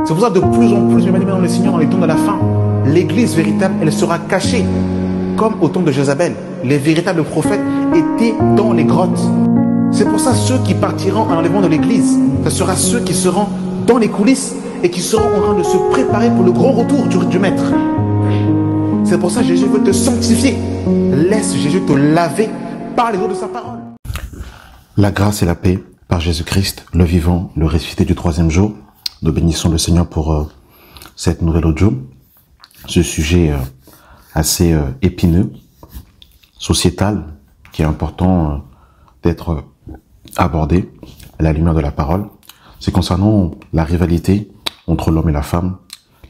C'est pour ça que de plus en plus, bien-aimés dans le Seigneur, dans les temps de la fin, l'église véritable, elle sera cachée. Comme au temps de Jézabel, les véritables prophètes étaient dans les grottes. C'est pour ça ceux qui partiront à l'enlèvement de l'église, ce sera ceux qui seront dans les coulisses et qui seront en train de se préparer pour le grand retour du Maître. C'est pour ça que Jésus veut te sanctifier. Laisse Jésus te laver par les eaux de sa parole. La grâce et la paix par Jésus-Christ, le vivant, le ressuscité du troisième jour. Nous bénissons le Seigneur pour cette nouvelle audio. Ce sujet assez épineux, sociétal, qui est important d'être abordé à la lumière de la parole. C'est concernant la rivalité entre l'homme et la femme,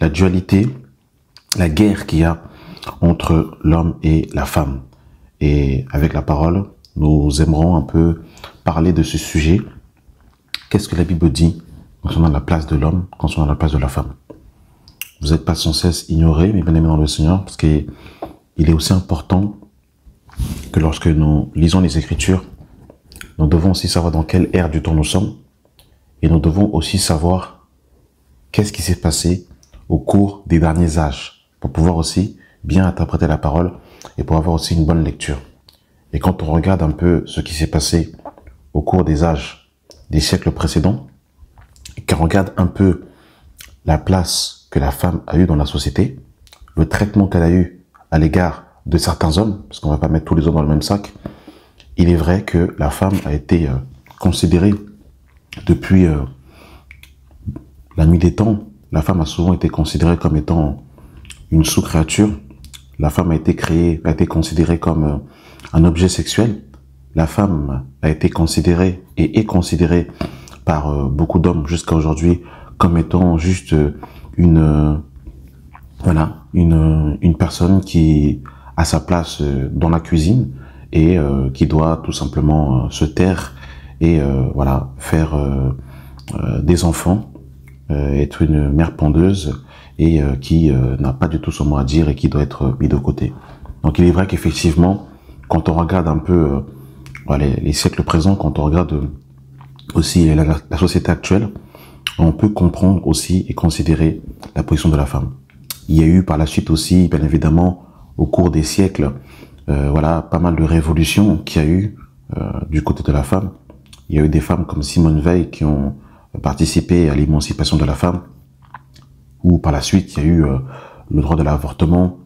la dualité, la guerre qu'il y a entre l'homme et la femme. Et avec la parole, nous aimerons un peu parler de ce sujet. Qu'est-ce que la Bible dit concernant la place de l'homme, concernant la place de la femme? Vous n'êtes pas sans cesse ignorés, mes bien-aimés dans le Seigneur, parce qu'il est aussi important que lorsque nous lisons les Écritures, nous devons aussi savoir dans quelle ère du temps nous sommes, et nous devons aussi savoir qu'est-ce qui s'est passé au cours des derniers âges, pour pouvoir aussi bien interpréter la parole et pour avoir aussi une bonne lecture. Et quand on regarde un peu ce qui s'est passé au cours des âges, des siècles précédents, et qu'on regarde un peu la place que la femme a eue dans la société, le traitement qu'elle a eu à l'égard de certains hommes, parce qu'on ne va pas mettre tous les hommes dans le même sac, il est vrai que la femme a été considérée depuis la nuit des temps. La femme a souvent été considérée comme étant une sous-créature. La femme a été considérée comme un objet sexuel. La femme a été considérée et est considérée par beaucoup d'hommes jusqu'à aujourd'hui comme étant juste une personne qui a sa place dans la cuisine et qui doit tout simplement se taire et faire des enfants, être une mère pondeuse et qui n'a pas du tout son mot à dire et qui doit être mis de côté. Donc il est vrai qu'effectivement, quand on regarde un peu les siècles présents, quand on regarde aussi la société actuelle, on peut comprendre aussi et considérer la position de la femme. Il y a eu par la suite aussi, bien évidemment, au cours des siècles, pas mal de révolutions qu'il y a eu du côté de la femme. Il y a eu des femmes comme Simone Veil qui ont participé à l'émancipation de la femme, ou par la suite, il y a eu le droit de l'avortement,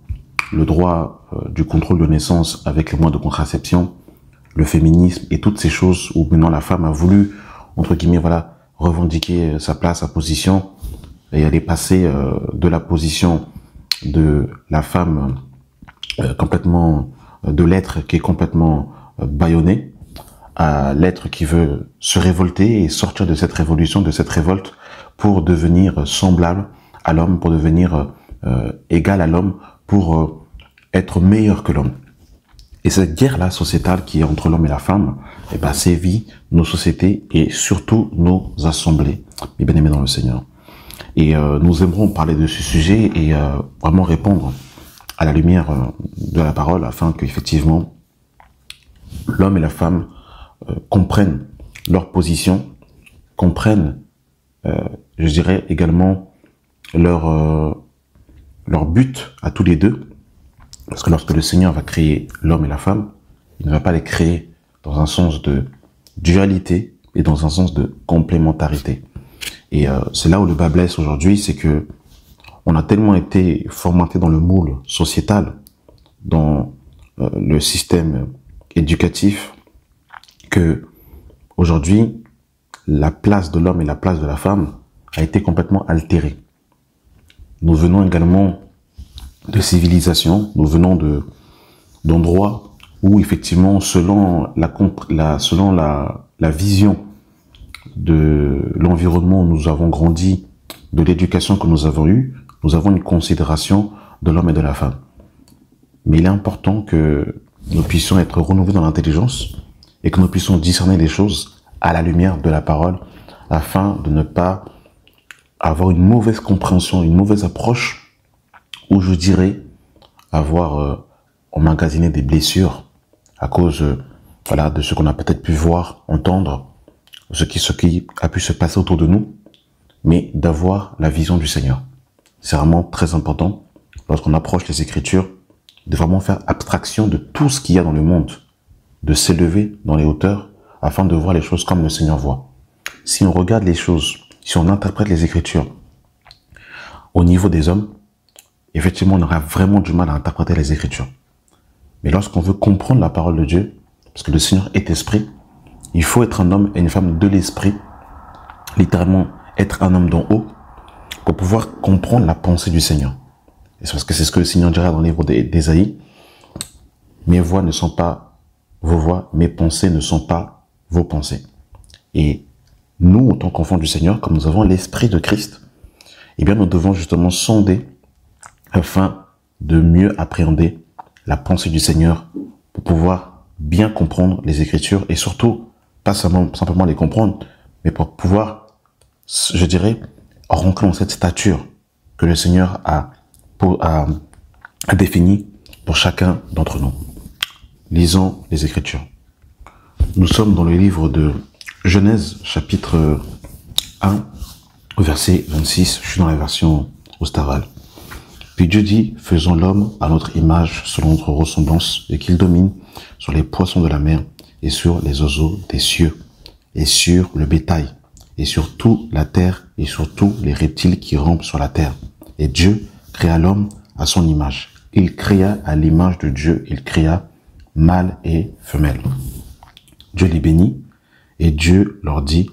le droit du contrôle de naissance avec les moyens de contraception, le féminisme et toutes ces choses où maintenant la femme a voulu, entre guillemets, revendiquer sa place, sa position, et elle est passée de la position de la femme complètement, de l'être qui est complètement bâillonné, à l'être qui veut se révolter et sortir de cette révolution, de cette révolte, pour devenir semblable à l'homme, pour devenir égal à l'homme, pour être meilleur que l'homme. Et cette guerre-là sociétale qui est entre l'homme et la femme, sévit nos sociétés et surtout nos assemblées, mes bien-aimés dans le Seigneur. Et nous aimerons parler de ce sujet et vraiment répondre à la lumière de la parole afin qu'effectivement l'homme et la femme comprennent leur position, comprennent, je dirais également, leur but à tous les deux. Parce que lorsque le Seigneur va créer l'homme et la femme, il ne va pas les créer dans un sens de dualité et dans un sens de complémentarité. Et c'est là où le bas blesse aujourd'hui, c'est que on a tellement été formaté dans le moule sociétal, dans le système éducatif, que aujourd'hui, la place de l'homme et la place de la femme a été complètement altérée. Nous venons également de civilisation, nous venons d'endroits où effectivement, selon la vision de l'environnement où nous avons grandi, de l'éducation que nous avons eue, nous avons une considération de l'homme et de la femme. Mais il est important que nous puissions être renouvelés dans l'intelligence et que nous puissions discerner les choses à la lumière de la parole afin de ne pas avoir une mauvaise compréhension, une mauvaise approche où je dirais avoir emmagasiné des blessures à cause de ce qu'on a peut-être pu voir, entendre, ce qui a pu se passer autour de nous. mais d'avoir la vision du Seigneur. C'est vraiment très important, lorsqu'on approche les Écritures, de vraiment faire abstraction de tout ce qu'il y a dans le monde, de s'élever dans les hauteurs, afin de voir les choses comme le Seigneur voit. Si on regarde les choses, si on interprète les Écritures au niveau des hommes, effectivement, on aura vraiment du mal à interpréter les Écritures. Mais lorsqu'on veut comprendre la parole de Dieu, parce que le Seigneur est esprit, il faut être un homme et une femme de l'esprit, littéralement être un homme d'en haut, pour pouvoir comprendre la pensée du Seigneur. Et c'est parce que c'est ce que le Seigneur dira dans le livre d'Ésaïe. Mes voix ne sont pas vos voix, mes pensées ne sont pas vos pensées. Et nous, en tant qu'enfants du Seigneur, comme nous avons l'esprit de Christ, eh bien, nous devons justement sonder afin de mieux appréhender la pensée du Seigneur pour pouvoir bien comprendre les Écritures et surtout, pas simplement les comprendre, mais pour pouvoir, je dirais, rentrer dans cette stature que le Seigneur a définie pour chacun d'entre nous. Lisons les Écritures. Nous sommes dans le livre de Genèse, chapitre 1, verset 26. Je suis dans la version Oustaral. Puis Dieu dit, faisons l'homme à notre image, selon notre ressemblance, et qu'il domine sur les poissons de la mer, et sur les oiseaux des cieux, et sur le bétail, et sur toute la terre, et sur tous les reptiles qui rampent sur la terre. Et Dieu créa l'homme à son image. Il créa à l'image de Dieu, il créa mâle et femelle. Dieu les bénit, et Dieu leur dit,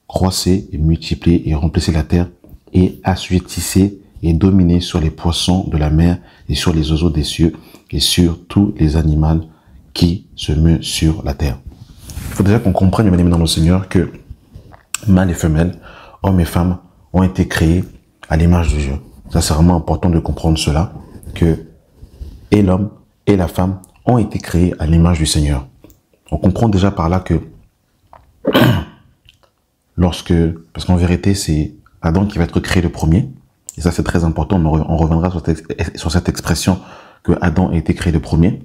croissez et multipliez et remplissez la terre, et assujettissez et dominez sur les poissons de la mer, et sur les oiseaux des cieux, et sur tous les animaux qui se meuvent sur la terre. Il faut déjà qu'on comprenne, bien aimé dans le Seigneur, que mâle et femelle, hommes et femmes, ont été créés à l'image de Dieu. Ça, c'est vraiment important de comprendre cela, que et l'homme et la femme ont été créés à l'image du Seigneur. On comprend déjà par là que parce qu'en vérité, c'est Adam qui va être créé le premier, et ça c'est très important, on reviendra sur cette expression que Adam a été créé le premier.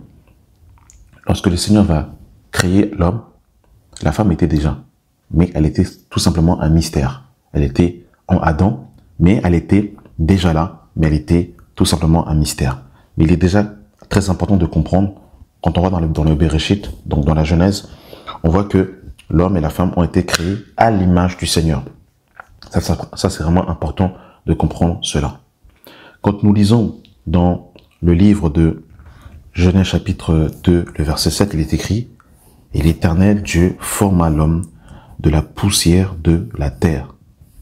Lorsque le Seigneur va créer l'homme, la femme était déjà, mais elle était tout simplement un mystère. Elle était en Adam, mais elle était déjà là, mais elle était tout simplement un mystère. Mais il est déjà très important de comprendre, quand on va dans le Bereshit, donc dans la Genèse, on voit que l'homme et la femme ont été créés à l'image du Seigneur. Ça c'est vraiment important de comprendre cela. Quand nous lisons dans le livre de Genèse chapitre 2, le verset 7, il est écrit « Et l'Éternel Dieu forma l'homme de la poussière de la terre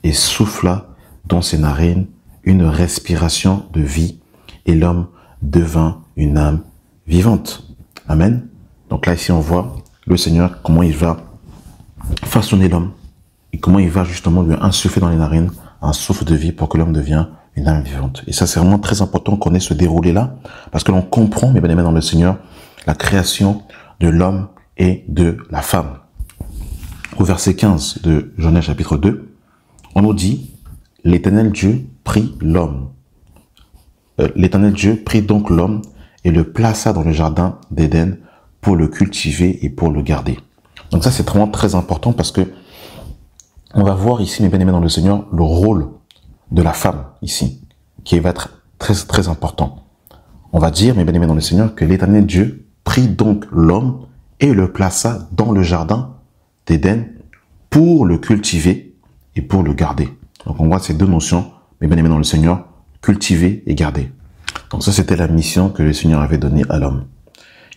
et souffla dans ses narines une respiration de vie, et l'homme devint une âme vivante. » Amen. Donc là, ici, on voit le Seigneur, comment il va façonner l'homme et comment il va justement lui insuffler dans les narines un souffle de vie pour que l'homme devienne une âme vivante. Et ça, c'est vraiment très important qu'on ait ce déroulé-là, parce que l'on comprend, mes bien-aimés dans le Seigneur, la création de l'homme et de la femme. Au verset 15 de Genèse chapitre 2, on nous dit « L'Éternel Dieu prit l'homme. L'Éternel Dieu prit donc l'homme et le plaça dans le jardin d'Éden pour le cultiver et pour le garder. » Donc ça, c'est vraiment très important parce que on va voir ici, mes bien-aimés dans le Seigneur, le rôle de la femme ici, qui va être très, très important. On va dire, mes bien-aimés dans le Seigneur, que l'Éternel Dieu prit donc l'homme et le plaça dans le jardin d'Éden pour le cultiver et pour le garder. Donc on voit ces deux notions, mes bien-aimés dans le Seigneur, cultiver et garder. Donc ça, c'était la mission que le Seigneur avait donnée à l'homme.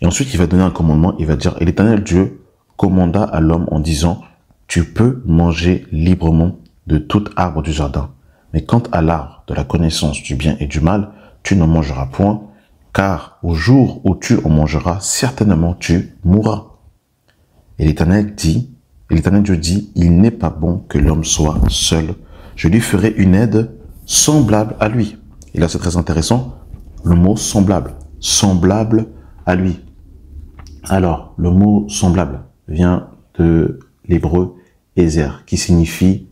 Et ensuite, il va donner un commandement, il va dire, et l'Éternel Dieu commanda à l'homme en disant, tu peux manger librement de tout arbre du jardin, mais quant à l'arbre de la connaissance du bien et du mal, tu n'en mangeras point, car au jour où tu en mangeras, certainement tu mourras. Et l'Éternel Dieu dit, il n'est pas bon que l'homme soit seul, je lui ferai une aide semblable à lui. Et là, c'est très intéressant, le mot semblable à lui. Alors, le mot semblable vient de l'hébreu Ezer, qui signifie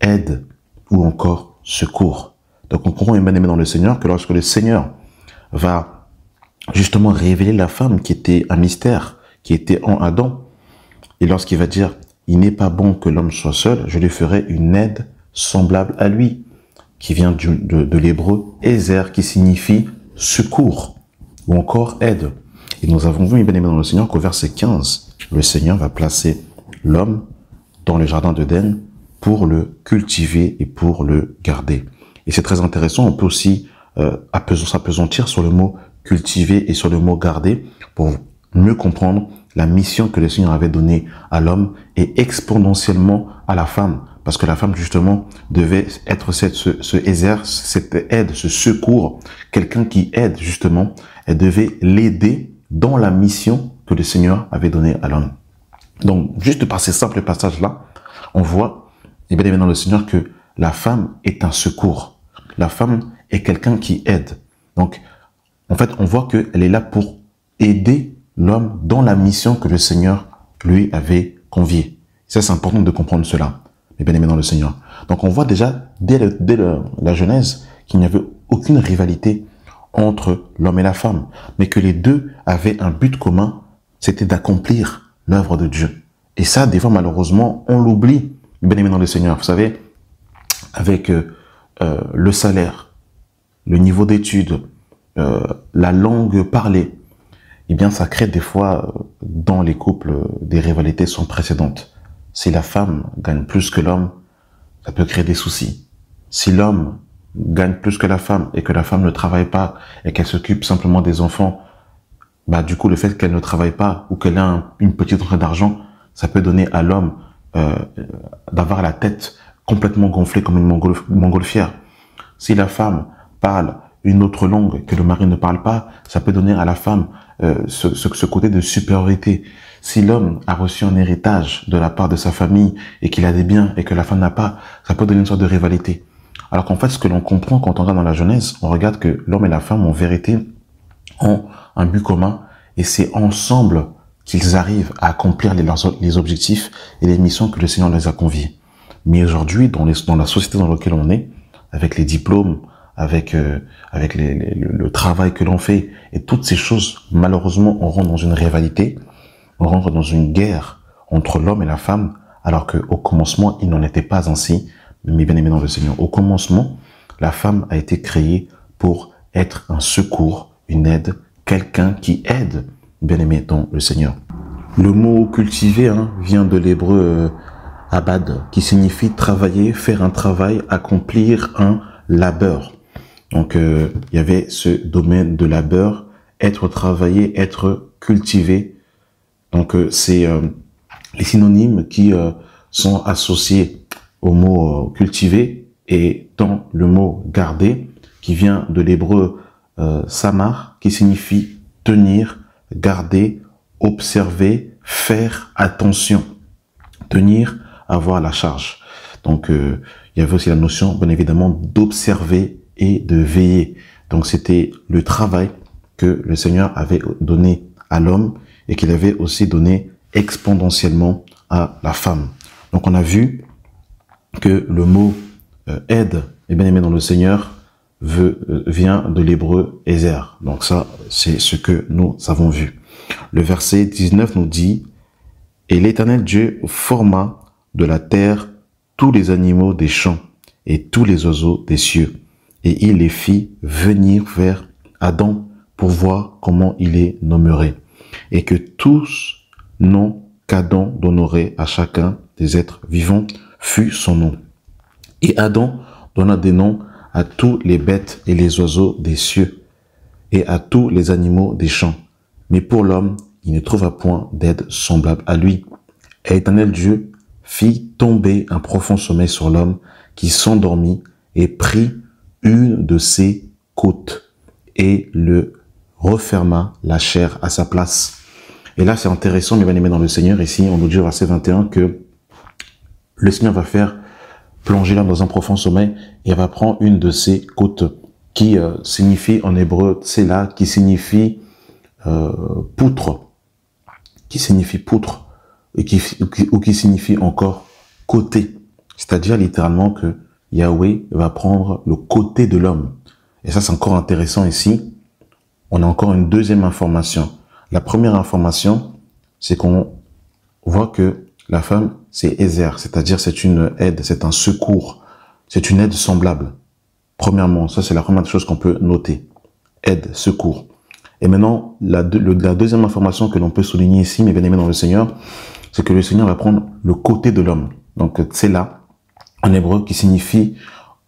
aide ou encore secours. Donc on comprend, bien aimé dans le Seigneur, que lorsque le Seigneur va justement révéler la femme qui était un mystère, qui était en Adam, et lorsqu'il va dire, il n'est pas bon que l'homme soit seul, je lui ferai une aide semblable à lui, qui vient de l'hébreu Ezer, qui signifie secours ou encore aide. Et nous avons vu, bien aimé dans le Seigneur, qu'au verset 15, le Seigneur va placer l'homme dans le jardin d'Éden pour le cultiver et pour le garder. Et c'est très intéressant, on peut aussi s'appesantir sur le mot cultiver et sur le mot garder pour mieux comprendre la mission que le Seigneur avait donnée à l'homme et exponentiellement à la femme. Parce que la femme, justement, devait être ce Ezer, cette aide, ce secours, quelqu'un qui aide, justement. Elle devait l'aider dans la mission que le Seigneur avait donnée à l'homme. Donc, juste par ces simples passages-là, on voit, et bien évidemment, le Seigneur, que la femme est un secours. La femme est quelqu'un qui aide. Donc, en fait, on voit qu'elle est là pour aider l'homme dans la mission que le Seigneur lui avait confiée. Ça, c'est important de comprendre cela, mes bien-aimés dans le Seigneur. Donc, on voit déjà, dès la Genèse, qu'il n'y avait aucune rivalité entre l'homme et la femme, mais que les deux avaient un but commun, c'était d'accomplir l'œuvre de Dieu. Et ça, des fois, malheureusement, on l'oublie, bien aimé dans le Seigneur. Vous savez, avec le salaire, le niveau d'études, la langue parlée, eh bien, ça crée des fois, dans les couples, des rivalités sans précédentes. Si la femme gagne plus que l'homme, ça peut créer des soucis. Si l'homme gagne plus que la femme et que la femme ne travaille pas et qu'elle s'occupe simplement des enfants, bah du coup le fait qu'elle ne travaille pas ou qu'elle a une petite rentrée d'argent, ça peut donner à l'homme d'avoir la tête complètement gonflée comme une montgolfière. Si la femme parle une autre langue que le mari ne parle pas, ça peut donner à la femme ce côté de supériorité. Si l'homme a reçu un héritage de la part de sa famille et qu'il a des biens et que la femme n'a pas, ça peut donner une sorte de rivalité. Alors qu'en fait, ce que l'on comprend quand on regarde dans la Genèse, on regarde que l'homme et la femme, en vérité, ont un but commun et c'est ensemble qu'ils arrivent à accomplir les objectifs et les missions que le Seigneur les a confiés. Mais aujourd'hui, dans la société dans laquelle on est, avec les diplômes, avec le travail que l'on fait et toutes ces choses, malheureusement, on rentre dans une rivalité, on rentre dans une guerre entre l'homme et la femme, alors qu'au commencement, il n'en était pas ainsi. Mais bien aimé dans le Seigneur, au commencement, la femme a été créée pour être un secours, une aide, quelqu'un qui aide, bien aimé dans le Seigneur. Le mot cultiver vient de l'hébreu abad, qui signifie travailler, faire un travail, accomplir un labeur. Donc, il y avait ce domaine de labeur, être travaillé, être cultivé. Donc, c'est les synonymes qui sont associés au mot cultiver et dans le mot garder qui vient de l'hébreu samar qui signifie tenir, garder, observer, faire attention, tenir, avoir la charge. Donc il y avait aussi la notion bien évidemment d'observer et de veiller. Donc c'était le travail que le Seigneur avait donné à l'homme et qu'il avait aussi donné exponentiellement à la femme. Donc on a vu que le mot aide et bien aimé dans le Seigneur vient de l'hébreu Ezer. Donc ça, c'est ce que nous avons vu. Le verset 19 nous dit « Et l'Éternel Dieu forma de la terre tous les animaux des champs et tous les oiseaux des cieux, et il les fit venir vers Adam pour voir comment il les nommerait, et que tous noms qu'Adam donnerait à chacun des êtres vivants fut son nom. Et Adam donna des noms à tous les bêtes et les oiseaux des cieux et à tous les animaux des champs. Mais pour l'homme, il ne trouva point d'aide semblable à lui. Et l'Éternel Dieu fit tomber un profond sommeil sur l'homme qui s'endormit et prit une de ses côtes et le referma la chair à sa place. Et là, c'est intéressant, mes bien-aimés dans le Seigneur. Ici, on nous dit au verset 21 que le Seigneur va faire plonger l'homme dans un profond sommeil et elle va prendre une de ses côtes qui signifie en hébreu tsela, qui signifie poutre, et qui signifie encore côté. C'est-à-dire littéralement que Yahweh va prendre le côté de l'homme. Et ça, c'est encore intéressant ici. On a encore une deuxième information. La première information, c'est qu'on voit que la femme, c'est Ezer, c'est-à-dire c'est une aide, c'est un secours. c'est une aide semblable. Premièrement, ça c'est la première chose qu'on peut noter. Aide, secours. Et maintenant, la deuxième information que l'on peut souligner ici, mes bien-aimés dans le Seigneur, c'est que le Seigneur va prendre le côté de l'homme. Donc c'est là, en hébreu, qui signifie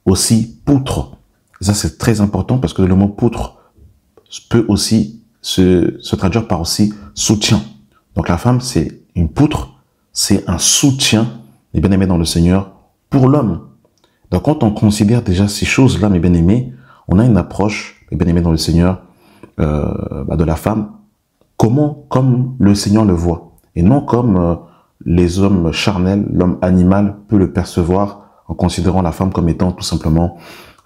aussi poutre. Et ça c'est très important parce que le mot poutre peut aussi se traduire par aussi soutien. Donc la femme, c'est une poutre, c'est un soutien, mes bien-aimés dans le Seigneur, pour l'homme. Donc quand on considère déjà ces choses-là, mes bien-aimés, on a une approche, mes bien-aimés dans le Seigneur, de la femme, comme le Seigneur le voit, et non comme les hommes charnels, l'homme animal peut le percevoir en considérant la femme comme étant tout simplement,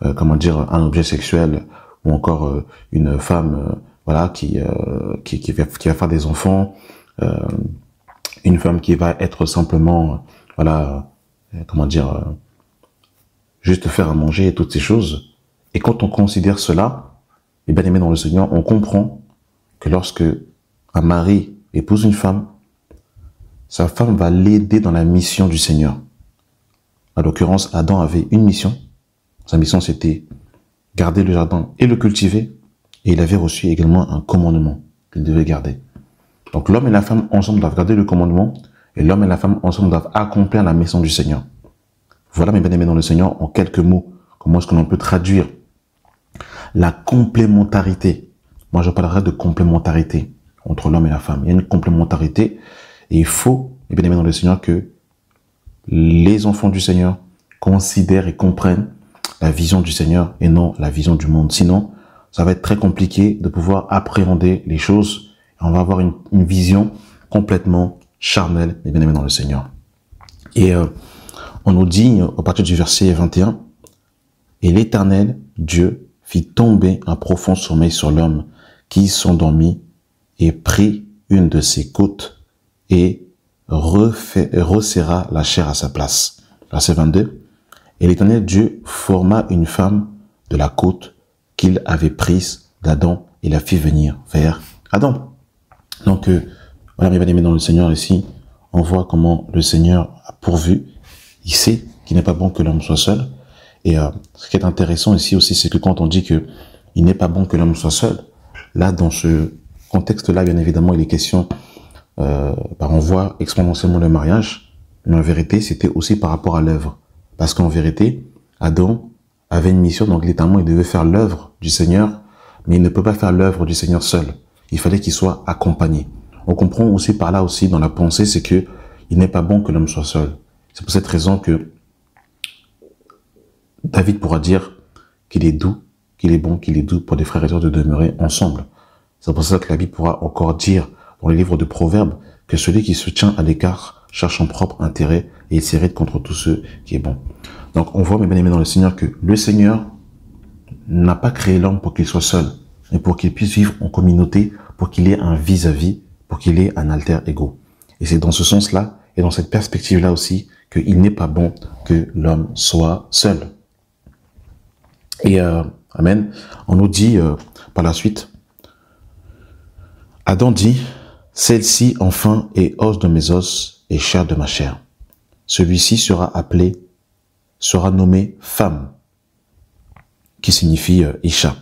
un objet sexuel, ou encore une femme, voilà, qui va faire des enfants, une femme qui va être simplement, juste faire à manger et toutes ces choses. Et quand on considère cela, et bien aimé dans le Seigneur, on comprend que lorsque un mari épouse une femme, sa femme va l'aider dans la mission du Seigneur. En l'occurrence, Adam avait une mission. Sa mission, c'était garder le jardin et le cultiver. Et il avait reçu également un commandement qu'il devait garder. Donc l'homme et la femme ensemble doivent garder le commandement, et l'homme et la femme ensemble doivent accomplir la mission du Seigneur. Voilà, mes bien-aimés dans le Seigneur, en quelques mots, comment est-ce que l'on peut traduire la complémentarité. Moi, je parlerai de complémentarité entre l'homme et la femme. Il y a une complémentarité et il faut, mes bien-aimés dans le Seigneur, que les enfants du Seigneur considèrent et comprennent la vision du Seigneur et non la vision du monde. Sinon, ça va être très compliqué de pouvoir appréhender les choses. On va avoir une vision complètement charnelle, mes bien-aimés dans le Seigneur. Et on nous dit, à partir du verset 21, « Et l'Éternel, Dieu, fit tomber un profond sommeil sur l'homme qui s'endormit et prit une de ses côtes et resserra la chair à sa place. » Verset 22. « Et l'Éternel Dieu forma une femme de la côte qu'il avait prise d'Adam et la fit venir vers Adam. » Donc, voilà, mes bien-aimés dans le Seigneur, ici, on voit comment le Seigneur a pourvu. Il sait qu'il n'est pas bon que l'homme soit seul. Et ce qui est intéressant ici aussi, c'est que quand on dit que il n'est pas bon que l'homme soit seul, là, dans ce contexte-là, bien évidemment, il est question, on voit exponentiellement le mariage, mais en vérité, c'était aussi par rapport à l'œuvre. Parce qu'en vérité, Adam avait une mission, donc littéralement, il devait faire l'œuvre du Seigneur, mais il ne peut pas faire l'œuvre du Seigneur seul. Il fallait qu'il soit accompagné. On comprend aussi par là aussi, dans la pensée, c'est que il n'est pas bon que l'homme soit seul. C'est pour cette raison que David pourra dire qu'il est doux, qu'il est bon, qu'il est doux pour des frères et sœurs de demeurer ensemble. C'est pour ça que la Bible pourra encore dire dans les livres de Proverbes que celui qui se tient à l'écart cherche son propre intérêt et il s'irrite contre tout ce qui est bon. Donc on voit, mes bien-aimés dans le Seigneur, que le Seigneur n'a pas créé l'homme pour qu'il soit seul, mais pour qu'il puisse vivre en communauté, pour qu'il ait un vis-à-vis, pour qu'il ait un alter ego. Et c'est dans ce sens-là et dans cette perspective-là aussi qu'il n'est pas bon que l'homme soit seul. Et amen, on nous dit par la suite, Adam dit, « Celle-ci enfin est os de mes os et chair de ma chair. Celui-ci sera nommé femme, qui signifie Isha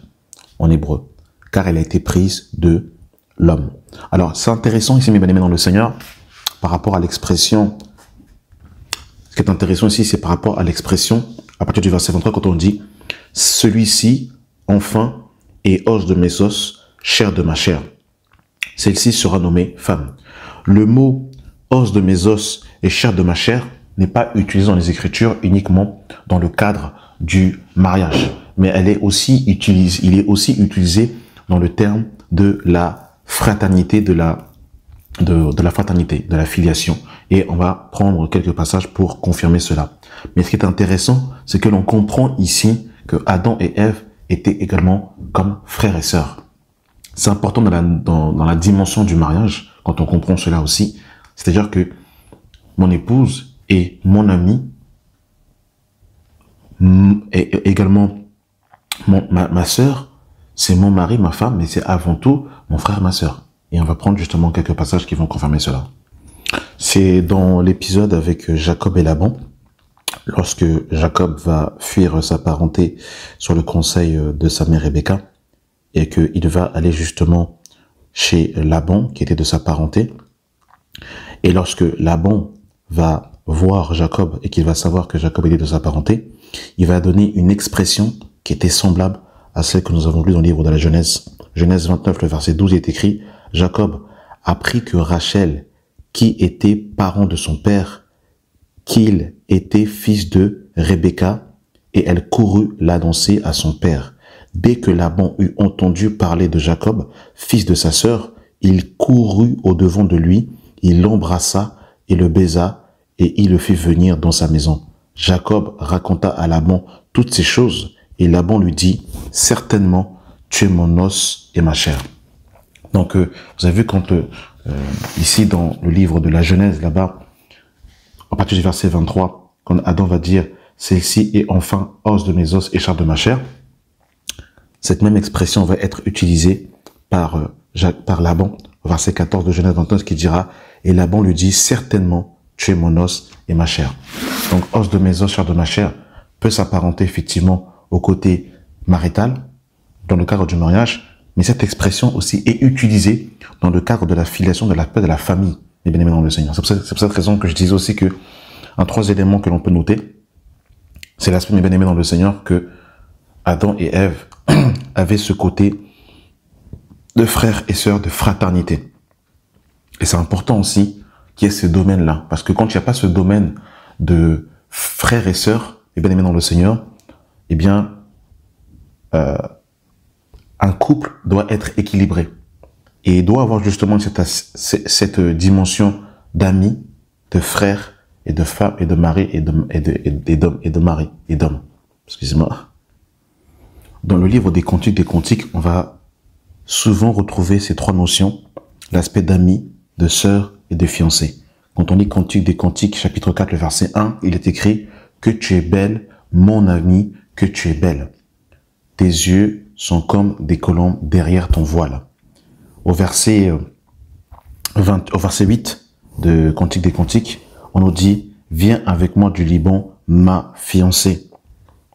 en hébreu, car elle a été prise de l'homme. » Alors, c'est intéressant ici, mes bien-aimés dans le Seigneur, par rapport à l'expression. Ce qui est intéressant ici, c'est par rapport à l'expression, à partir du verset 23, quand on dit « Celui-ci, enfin, est os de mes os, chair de ma chair. Celle-ci sera nommée femme. » Le mot « os de mes os et chair de ma chair » n'est pas utilisé dans les Écritures uniquement dans le cadre du mariage, mais il est aussi utilisé dans le terme de la fraternité, de la fraternité, de la filiation. Et on va prendre quelques passages pour confirmer cela. Mais ce qui est intéressant, c'est que l'on comprend ici que Adam et Ève étaient également comme frères et sœurs. C'est important dans la dimension du mariage, quand on comprend cela aussi. C'est-à-dire que mon épouse et mon ami, et également ma sœur, c'est mon mari, ma femme, mais c'est avant tout mon frère, ma sœur. Et on va prendre justement quelques passages qui vont confirmer cela. C'est dans l'épisode avec Jacob et Laban. lorsque Jacob va fuir sa parenté sur le conseil de sa mère Rebecca, et qu'il va aller justement chez Laban, qui était de sa parenté. Et lorsque Laban va voir Jacob et qu'il va savoir que Jacob était de sa parenté, il va donner une expression qui était semblable à celle que nous avons lue dans le livre de la Genèse. Genèse 29, le verset 12 est écrit: Jacob apprit que Rachel, qui était parent de son père, qu'il était fils de Rebecca, et elle courut l'annoncer à son père. Dès que Laban eut entendu parler de Jacob, fils de sa sœur, il courut au-devant de lui, il l'embrassa et le baisa, et il le fit venir dans sa maison. Jacob raconta à Laban toutes ces choses, et Laban lui dit: certainement, tu es mon os et ma chair. Donc, vous avez vu quand, ici dans le livre de la Genèse, là-bas, à partir du verset 23, quand Adam va dire: celle-ci est enfin os de mes os et chair de ma chair, cette même expression va être utilisée par Laban, au verset 14 de Genèse 29, qui dira: et Laban lui dit: certainement, tu es mon os et ma chair. Donc, os de mes os, chair de ma chair, peut s'apparenter effectivement au côté marital, dans le cadre du mariage, mais cette expression aussi est utilisée dans le cadre de la filiation, de la paix de la famille, les bien-aimés dans le Seigneur. C'est pour cette raison que je disais aussi que un troisième élément que l'on peut noter, c'est l'aspect, mes bien-aimés dans le Seigneur, que Adam et Ève avaient ce côté de frères et sœurs, de fraternité. Et c'est important aussi qu'il y ait ce domaine-là, parce que quand il n'y a pas ce domaine de frères et sœurs, et bien-aimés dans le Seigneur, eh bien, un couple doit être équilibré. Et il doit avoir justement cette dimension d'amis, de frères et de femmes et de mari et d'hommes. Excusez-moi. Dans le livre des Cantiques, on va souvent retrouver ces trois notions: l'aspect d'amis, de sœurs et de fiancés. Quand on lit Cantique des Cantiques, chapitre 4, le verset 1, il est écrit: que tu es belle, mon ami, que tu es belle. Tes yeux sont comme des colombes derrière ton voile. Au verset 8 de Cantique des Cantiques, on nous dit: viens avec moi du Liban, ma fiancée.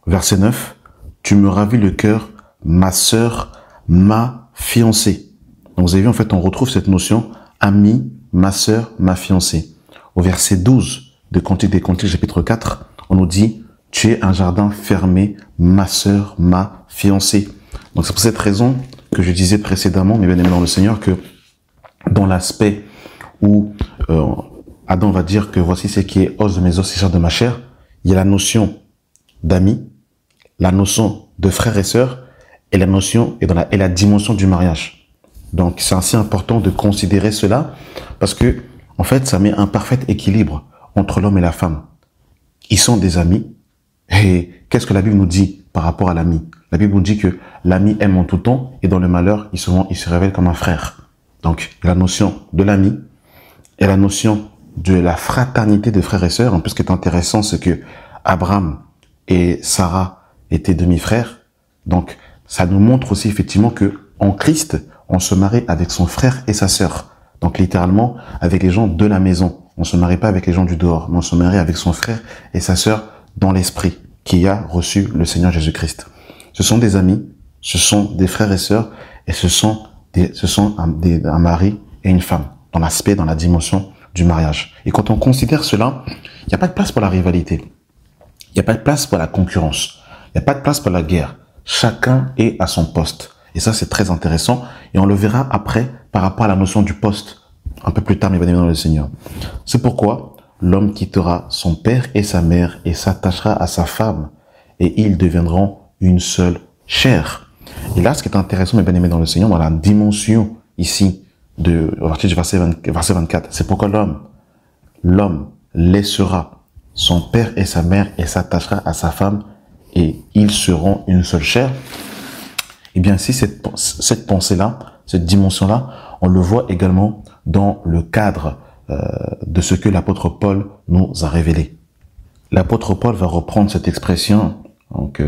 Verset 9, tu me ravis le cœur, ma sœur, ma fiancée. Donc vous avez vu, en fait, on retrouve cette notion ami, ma sœur, ma fiancée. Au verset 12 de Cantique des Cantiques, chapitre 4, on nous dit: tu es un jardin fermé, ma sœur, ma fiancée. Donc c'est pour cette raison que je disais précédemment, mes bien-aimés dans le Seigneur, que dans l'aspect où Adam va dire que voici ce qui est os de mes os et chair de ma chair, il y a la notion d'amis, la notion de frères et sœurs, et la notion et la dimension du mariage. Donc c'est assez important de considérer cela, parce que en fait ça met un parfait équilibre entre l'homme et la femme. Ils sont des amis, et qu'est-ce que la Bible nous dit par rapport à l'ami? La Bible nous dit que l'ami aime en tout temps, et dans le malheur, il se révèle comme un frère. Donc, la notion de l'ami et la notion de la fraternité de frères et sœurs. En plus, ce qui est intéressant, c'est que Abraham et Sarah étaient demi-frères. Donc, ça nous montre aussi effectivement que en Christ, on se marie avec son frère et sa sœur. Donc, littéralement, avec les gens de la maison. On ne se marie pas avec les gens du dehors, mais on se marie avec son frère et sa sœur dans l'esprit, qui a reçu le Seigneur Jésus-Christ. Ce sont des amis, ce sont des frères et sœurs, et ce sont un mari et une femme, dans l'aspect, dans la dimension du mariage. Et quand on considère cela, il n'y a pas de place pour la rivalité. Il n'y a pas de place pour la concurrence. Il n'y a pas de place pour la guerre. Chacun est à son poste. Et ça, c'est très intéressant. Et on le verra après par rapport à la notion du poste, un peu plus tard, mes bien-aimés dans le Seigneur. C'est pourquoi l'homme quittera son père et sa mère et s'attachera à sa femme, et ils deviendront une seule chair. Et là, ce qui est intéressant, mes bien-aimés dans le Seigneur, dans la dimension ici, à partir du verset 24, c'est pourquoi l'homme laissera son père et sa mère et s'attachera à sa femme, et ils seront une seule chair. Et bien, si cette pensée-là, cette dimension-là, on le voit également dans le cadre de ce que l'apôtre Paul nous a révélé. L'apôtre Paul va reprendre cette expression, donc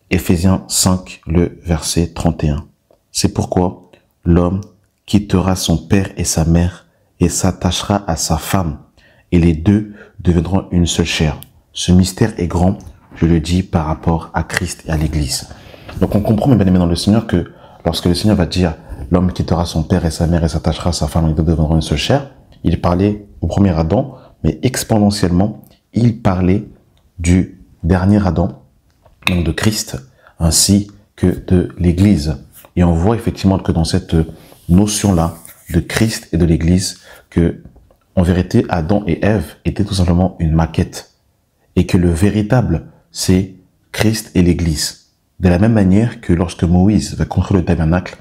Éphésiens 5, le verset 31. C'est pourquoi l'homme quittera son père et sa mère et s'attachera à sa femme, et les deux deviendront une seule chair. Ce mystère est grand, je le dis, par rapport à Christ et à l'Église. Donc on comprend, mes bien-aimés dans le Seigneur, que lorsque le Seigneur va dire « L'homme quittera son père et sa mère et s'attachera à sa femme et ils deviendront une seule chair », il parlait au premier Adam, mais exponentiellement, il parlait du dernier Adam, donc de Christ, ainsi que de l'Église. Et on voit effectivement que dans cette notion-là de Christ et de l'Église, que en vérité, Adam et Ève étaient tout simplement une maquette. Et que le véritable, c'est Christ et l'Église. De la même manière que lorsque Moïse va construire le tabernacle,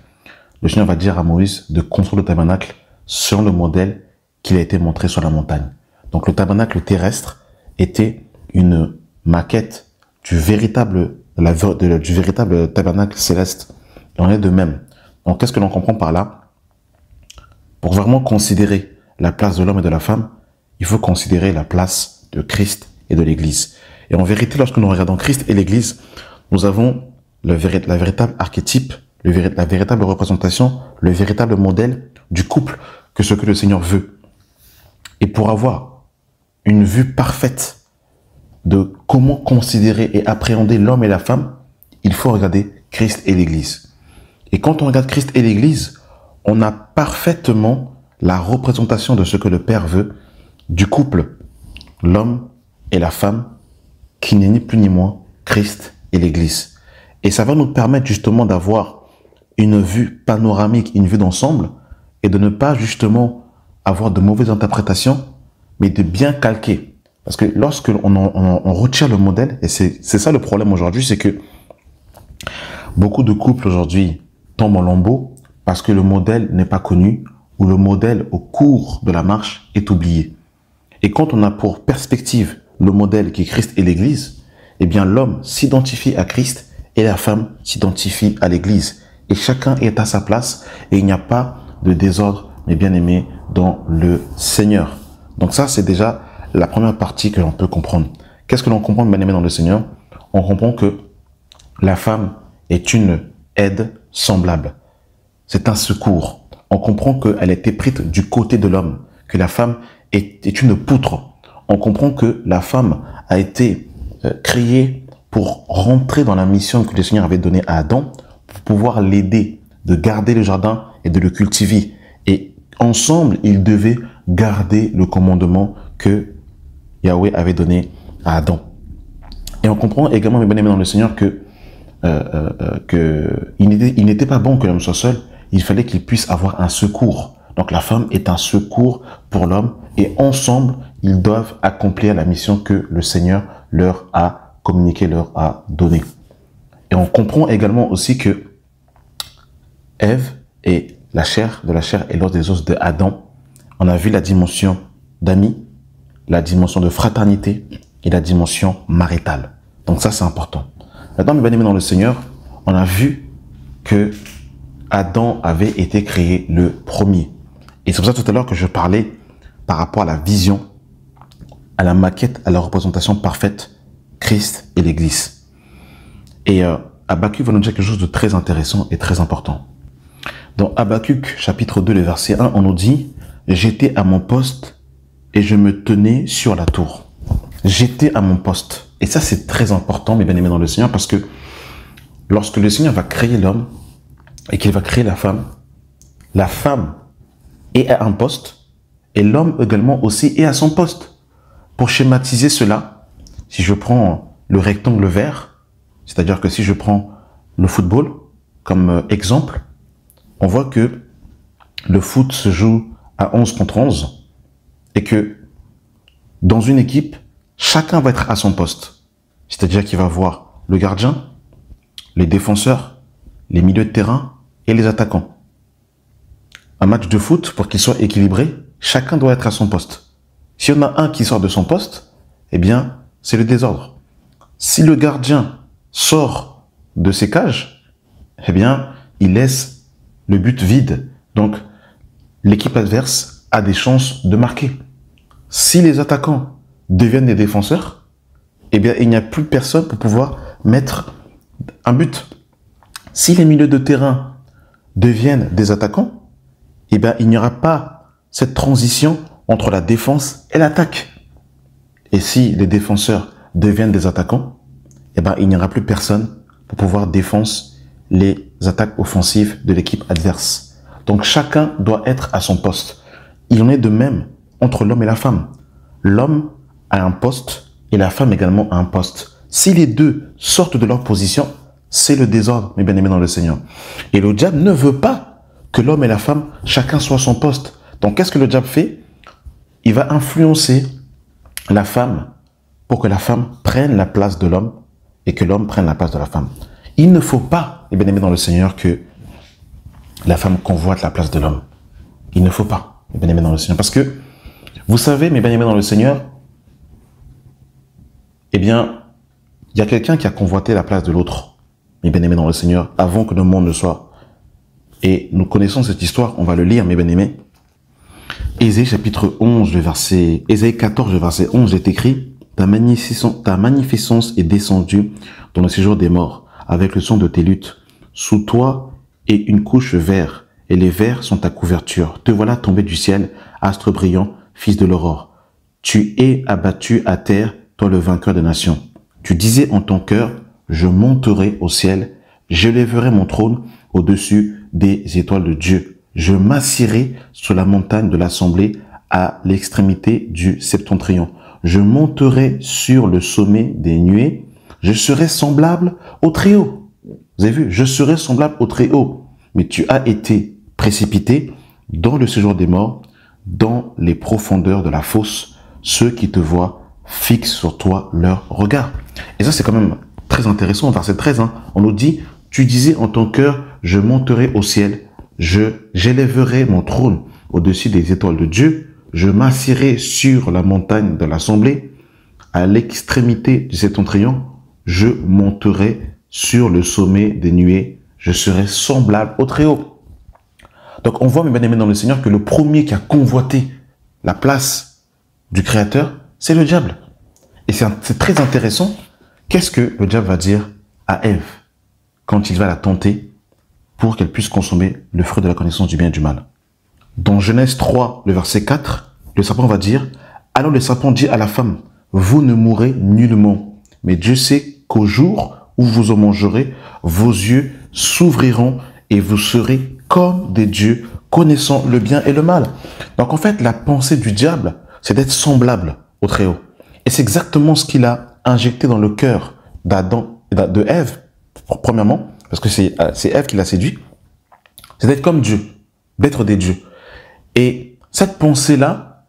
le Seigneur va dire à Moïse de construire le tabernacle selon le modèle qu'il a été montré sur la montagne. Donc le tabernacle terrestre était une maquette du véritable tabernacle céleste. Et on est de même. Donc qu'est-ce que l'on comprend par là? Pour vraiment considérer la place de l'homme et de la femme, il faut considérer la place de Christ et de l'Église. Et en vérité, lorsque nous regardons Christ et l'Église, nous avons la véritable archétype, la véritable représentation, le véritable modèle du couple que ce que le Seigneur veut. Et pour avoir une vue parfaite de comment considérer et appréhender l'homme et la femme, il faut regarder Christ et l'Église. Et quand on regarde Christ et l'Église, on a parfaitement la représentation de ce que le Père veut du couple, l'homme et la femme, qui n'est ni plus ni moins Christ et l'Église. Et ça va nous permettre justement d'avoir une vue panoramique, une vue d'ensemble, et de ne pas justement avoir de mauvaises interprétations, mais de bien calquer. Parce que lorsque on retire le modèle, et c'est ça le problème aujourd'hui, c'est que beaucoup de couples aujourd'hui tombent en lambeaux parce que le modèle n'est pas connu, ou le modèle au cours de la marche est oublié. Et quand on a pour perspective le modèle qui est Christ et l'Église, eh bien l'homme s'identifie à Christ et la femme s'identifie à l'Église. Et chacun est à sa place et il n'y a pas de désordre, mes bien-aimés, dans le Seigneur. Donc ça, c'est déjà la première partie que l'on peut comprendre. Qu'est-ce que l'on comprend, mes bien-aimés, dans le Seigneur? On comprend que la femme est une aide semblable. C'est un secours. On comprend qu'elle a été prise du côté de l'homme, que la femme est une poutre. On comprend que la femme a été créée pour rentrer dans la mission que le Seigneur avait donnée à Adam, pour pouvoir l'aider de garder le jardin et de le cultiver. Et ensemble, ils devaient garder le commandement que Yahweh avait donné à Adam. Et on comprend également, mes bien-aimés dans le Seigneur, il n'était pas bon que l'homme soit seul. Il fallait qu'il puisse avoir un secours. Donc la femme est un secours pour l'homme et ensemble, ils doivent accomplir la mission que le Seigneur leur a communiquée, leur a donnée. Et on comprend également aussi que Ève est la chair de la chair et l'os des os de Adam. On a vu la dimension d'ami, la dimension de fraternité et la dimension maritale. Donc ça, c'est important. Maintenant, mes bien-aimés dans le Seigneur, on a vu que Adam avait été créé le premier. Et c'est pour ça tout à l'heure que je parlais par rapport à la vision, à la maquette, à la représentation parfaite, Christ et l'Église. Et Habakkuk va nous dire quelque chose de très intéressant et très important. Dans Habakkuk, chapitre 2, le verset 1, on nous dit « J'étais à mon poste et je me tenais sur la tour. » J'étais à mon poste. Et ça, c'est très important, mes bien-aimés dans le Seigneur, parce que lorsque le Seigneur va créer l'homme et qu'il va créer la femme est à un poste et l'homme également aussi est à son poste. Pour schématiser cela, si je prends le rectangle vert, c'est-à-dire que si je prends le football comme exemple, on voit que le foot se joue à 11 contre 11 et que dans une équipe, chacun va être à son poste. C'est-à-dire qu'il va avoir le gardien, les défenseurs, les milieux de terrain et les attaquants. Un match de foot, pour qu'il soit équilibré, chacun doit être à son poste. Si on a un qui sort de son poste, eh bien, c'est le désordre. Si le gardien sort de ses cages, eh bien, il laisse le but vide. Donc, l'équipe adverse a des chances de marquer. Si les attaquants deviennent des défenseurs, eh bien, il n'y a plus personne pour pouvoir mettre un but. Si les milieux de terrain deviennent des attaquants, eh bien, il n'y aura pas cette transition entre la défense et l'attaque. et si les défenseurs deviennent des attaquants, eh ben, il n'y aura plus personne pour pouvoir défendre les attaques offensives de l'équipe adverse. Donc chacun doit être à son poste. Il en est de même entre l'homme et la femme. L'homme a un poste et la femme également a un poste. Si les deux sortent de leur position, c'est le désordre, mes bien-aimés dans le Seigneur. Et le diable ne veut pas que l'homme et la femme, chacun soit à son poste. Donc qu'est-ce que le diable fait? Il va influencer la femme pour que la femme prenne la place de l'homme et que l'homme prenne la place de la femme. Il ne faut pas, mes bien-aimés dans le Seigneur, que la femme convoite la place de l'homme. Il ne faut pas, mes bien-aimés dans le Seigneur. Parce que, vous savez, mes bien-aimés dans le Seigneur, eh bien, il y a quelqu'un qui a convoité la place de l'autre, mes bien-aimés dans le Seigneur, avant que le monde ne soit. Et nous connaissons cette histoire, on va le lire, mes bien-aimés. Ésaïe chapitre 11, Ésaïe 14, le verset 11 est écrit: ta magnificence est descendue dans le séjour des morts, avec le son de tes luttes. Sous toi est une couche vert, et les vers sont ta couverture. Te voilà tombé du ciel, astre brillant, fils de l'aurore. Tu es abattu à terre, toi le vainqueur des nations. Tu disais en ton cœur: je monterai au ciel, j'élèverai mon trône au-dessus des étoiles de Dieu. Je m'assirai sur la montagne de l'assemblée à l'extrémité du septentrion. Je monterai sur le sommet des nuées. Je serai semblable au Très-Haut. Vous avez vu? Je serai semblable au Très-Haut. Mais tu as été précipité dans le séjour des morts, dans les profondeurs de la fosse. Ceux qui te voient fixent sur toi leur regard. Et ça, c'est quand même très intéressant. Verset 13, on nous dit: tu disais en ton cœur, je monterai au ciel, j'élèverai mon trône au-dessus des étoiles de Dieu, je m'assirai sur la montagne de l'assemblée, à l'extrémité du septentrion, je monterai sur le sommet des nuées, je serai semblable au Très-Haut. Donc on voit, mes bien-aimés dans le Seigneur, que le premier qui a convoité la place du Créateur, c'est le diable. Et c'est très intéressant. Qu'est-ce que le diable va dire à Ève quand il va la tenter pour qu'elle puisse consommer le fruit de la connaissance du bien et du mal? Dans Genèse 3, le verset 4, le serpent va dire: alors le serpent dit à la femme, vous ne mourrez nullement, mais Dieu sait qu'au jour où vous en mangerez, vos yeux s'ouvriront et vous serez comme des dieux, connaissant le bien et le mal. Donc en fait, la pensée du diable, c'est d'être semblable au Très-Haut. Et c'est exactement ce qu'il a injecté dans le cœur d'Adam et de Ève, premièrement, parce que c'est Ève qui l'a séduit, c'est d'être comme Dieu, d'être des dieux. Et cette pensée-là,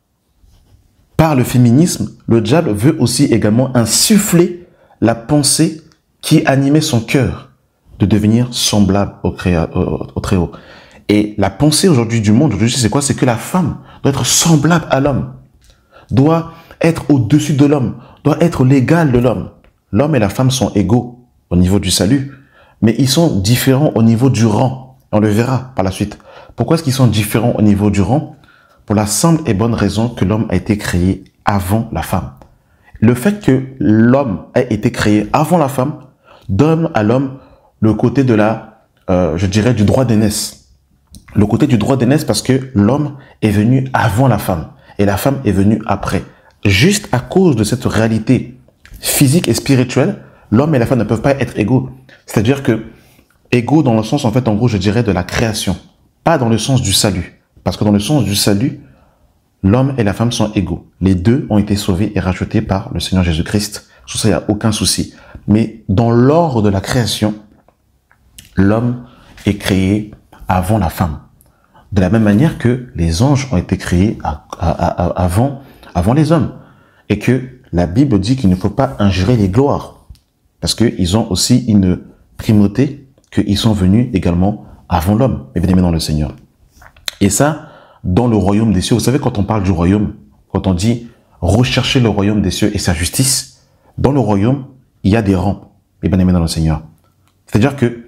par le féminisme, le diable veut aussi également insuffler la pensée qui animait son cœur, de devenir semblable au Très-Haut. Et la pensée aujourd'hui du monde, aujourd'hui, c'est quoi? C'est que la femme doit être semblable à l'homme, doit être au-dessus de l'homme, doit être l'égal de l'homme. L'homme et la femme sont égaux au niveau du salut, mais ils sont différents au niveau du rang. On le verra par la suite. Pourquoi est-ce qu'ils sont différents au niveau du rang? Pour la simple et bonne raison que l'homme a été créé avant la femme. Le fait que l'homme ait été créé avant la femme donne à l'homme le côté de je dirais, du droit d'aînesse. Le côté du droit d'aînesse parce que l'homme est venu avant la femme et la femme est venue après. Juste à cause de cette réalité physique et spirituelle, l'homme et la femme ne peuvent pas être égaux. C'est-à-dire que égaux dans le sens, en fait, en gros, je dirais de la création, pas dans le sens du salut. Parce que dans le sens du salut, l'homme et la femme sont égaux. Les deux ont été sauvés et rachetés par le Seigneur Jésus-Christ. Sur ça, il n'y a aucun souci. Mais dans l'ordre de la création, l'homme est créé avant la femme. De la même manière que les anges ont été créés avant les hommes. Et que la Bible dit qu'il ne faut pas injurer les gloires. Parce qu'ils ont aussi une primauté, qu'ils sont venus également avant l'homme, et bien aimés dans le Seigneur. Et ça, dans le royaume des cieux, vous savez, quand on parle du royaume, quand on dit rechercher le royaume des cieux et sa justice, dans le royaume, il y a des rangs, et bien aimés dans le Seigneur. C'est-à-dire que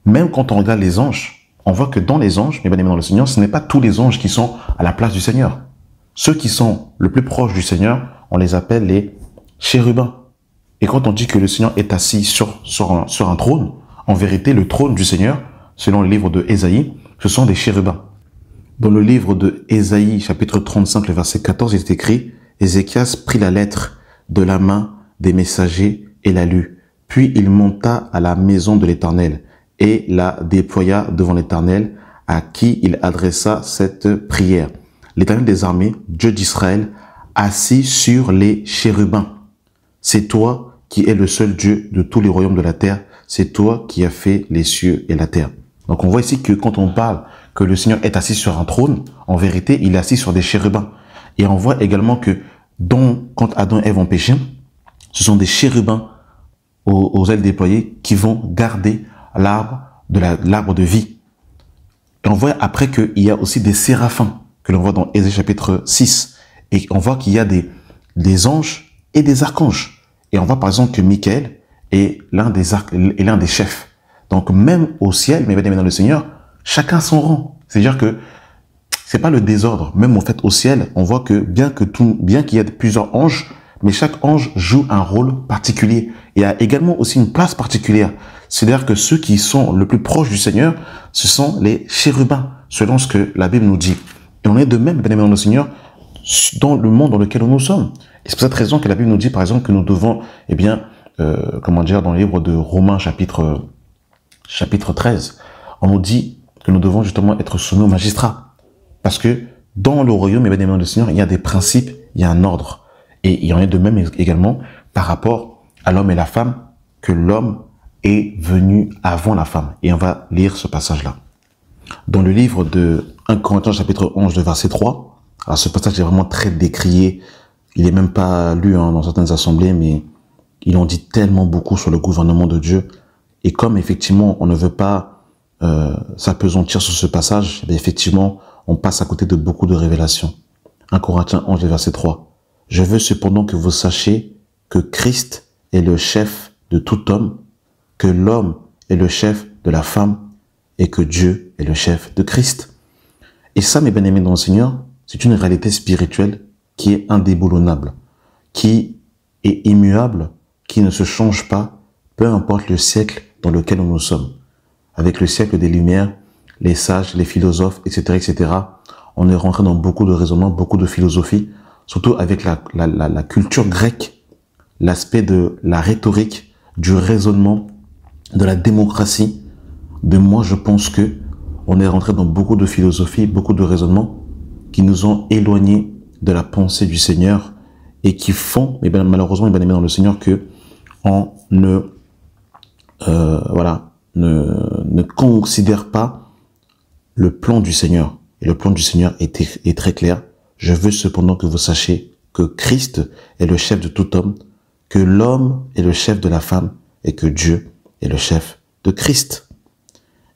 même quand on regarde les anges, on voit que dans les anges, mes bien-aimés dans le Seigneur, ce n'est pas tous les anges qui sont à la place du Seigneur. Ceux qui sont le plus proches du Seigneur, on les appelle les chérubins. Et quand on dit que le Seigneur est assis sur un trône, en vérité, le trône du Seigneur, selon le livre de Ésaïe, ce sont des chérubins. Dans le livre de Ésaïe, chapitre 35, le verset 14, il est écrit: Ézéchias prit la lettre de la main des messagers et la lut. Puis il monta à la maison de l'Éternel et la déploya devant l'Éternel, à qui il adressa cette prière. L'Éternel des armées, Dieu d'Israël, assis sur les chérubins. C'est toi qui es le seul Dieu de tous les royaumes de la terre. C'est toi qui as fait les cieux et la terre. Donc on voit ici que quand on parle que le Seigneur est assis sur un trône, en vérité, il est assis sur des chérubins. Et on voit également que quand Adam et Ève ont péché, ce sont des chérubins aux ailes déployées qui vont garder l'arbre de vie. Et on voit après qu'il y a aussi des séraphins que l'on voit dans Ésaïe chapitre 6. Et on voit qu'il y a des anges et des archanges. Et on voit par exemple que Michael est l'un des chefs. Donc même au ciel, mes bien-aimés dans le Seigneur, chacun son rang. C'est-à-dire que c'est pas le désordre. Même en fait au ciel, on voit que bien qu'il y ait plusieurs anges, mais chaque ange joue un rôle particulier. Il y a également aussi une place particulière. C'est-à-dire que ceux qui sont le plus proches du Seigneur, ce sont les chérubins, selon ce que la Bible nous dit. Et on est de même, bien-aimés dans le Seigneur, dans le monde dans lequel nous sommes. Et c'est pour cette raison que la Bible nous dit, par exemple, que nous devons, dans le livre de Romains, chapitre 13, on nous dit que nous devons justement être soumis aux magistrats. Parce que dans le royaume, mes bien-aimés dans le Seigneur, il y a des principes, il y a un ordre. Et il y en a de même également par rapport à l'homme et la femme, que l'homme est venu avant la femme. Et on va lire ce passage-là. Dans le livre de 1 Corinthiens chapitre 11, verset 3, alors ce passage est vraiment très décrié. Il n'est même pas lu dans certaines assemblées, mais il en dit tellement beaucoup sur le gouvernement de Dieu. Et comme effectivement, on ne veut pas s'apesantir sur ce passage, eh bien, effectivement, on passe à côté de beaucoup de révélations. 1 Corinthiens 11, verset 3. Je veux cependant que vous sachiez que Christ est le chef de tout homme, que l'homme est le chef de la femme et que Dieu est le chef de Christ. Et ça, mes bien-aimés dans le Seigneur, c'est une réalité spirituelle qui est indéboulonnable, qui est immuable, qui ne se change pas, peu importe le siècle dans lequel nous sommes. Avec le siècle des Lumières, les sages, les philosophes, etc., etc., on est rentré dans beaucoup de raisonnements, beaucoup de philosophie, surtout avec la culture grecque, l'aspect de la rhétorique, du raisonnement, de la démocratie. Moi, je pense que on est rentré dans beaucoup de philosophie, beaucoup de raisonnements qui nous ont éloignés de la pensée du Seigneur et qui font, malheureusement, bien aimé dans le Seigneur, que on ne considère pas le plan du Seigneur. Et le plan du Seigneur est très clair. Je veux cependant que vous sachiez que Christ est le chef de tout homme, que l'homme est le chef de la femme et que Dieu est le chef de Christ.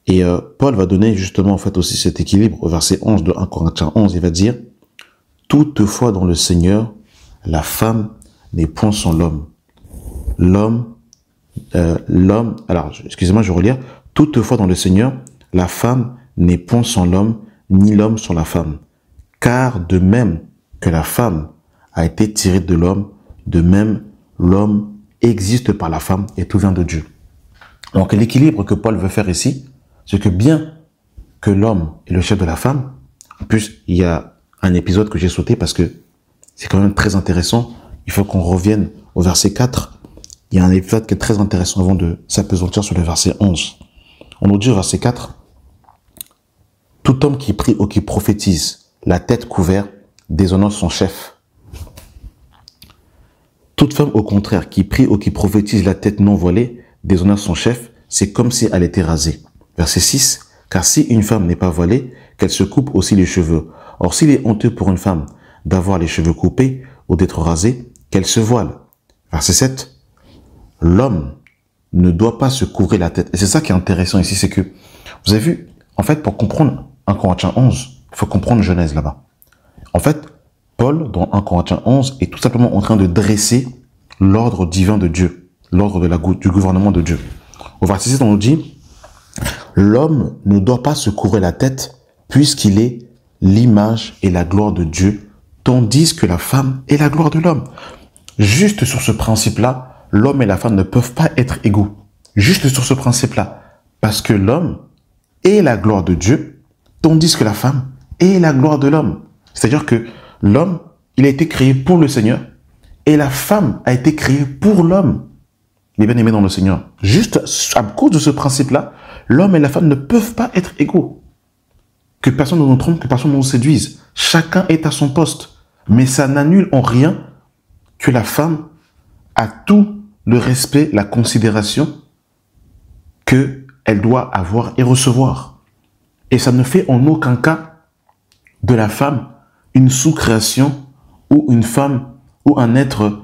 Et Paul va donner justement en fait aussi cet équilibre au verset 11 de 1 Corinthiens 11. Il va dire « Toutefois dans le Seigneur, la femme n'est point sans l'homme. Excusez-moi, je vais relire. « Toutefois dans le Seigneur, la femme n'est point sans l'homme, ni l'homme sans la femme. Car de même que la femme a été tirée de l'homme, de même l'homme existe par la femme et tout vient de Dieu. » Donc l'équilibre que Paul veut faire ici, c'est que bien que l'homme est le chef de la femme, en plus il y a un épisode que j'ai sauté parce que c'est quand même très intéressant, il faut qu'on revienne au verset 4, il y a un épisode qui est très intéressant avant de s'apesantir sur le verset 11. On nous dit au verset 4, « Tout homme qui prie ou qui prophétise, la tête couverte, déshonore son chef. Toute femme au contraire qui prie ou qui prophétise la tête non voilée, déshonore son chef, c'est comme si elle était rasée. » Verset 6, « Car si une femme n'est pas voilée, qu'elle se coupe aussi les cheveux. Or s'il est honteux pour une femme d'avoir les cheveux coupés ou d'être rasée, qu'elle se voile. » Verset 7, « L'homme ne doit pas se couvrir la tête. » Et c'est ça qui est intéressant ici, c'est que, vous avez vu, en fait, pour comprendre 1 Corinthiens 11, il faut comprendre Genèse là-bas. En fait, Paul, dans 1 Corinthiens 11, est tout simplement en train de dresser l'ordre divin de Dieu, l'ordre du gouvernement de Dieu. Au verset 7, on nous dit, « L'homme ne doit pas se couvrir la tête, puisqu'il est l'image et la gloire de Dieu, tandis que la femme est la gloire de l'homme. » Juste sur ce principe-là, l'homme et la femme ne peuvent pas être égaux. Juste sur ce principe-là. Parce que l'homme est la gloire de Dieu, tandis que la femme est la gloire de l'homme. C'est-à-dire que l'homme, il a été créé pour le Seigneur, Et la femme a été créée pour l'homme. Mais bien aimé dans le Seigneur. Juste à cause de ce principe-là, l'homme et la femme ne peuvent pas être égaux. Que personne ne nous trompe, que personne ne nous séduise. Chacun est à son poste. Mais ça n'annule en rien que la femme a tout le respect, la considération qu'elle doit avoir et recevoir. Et ça ne fait en aucun cas de la femme une sous-création ou une femme ou un être,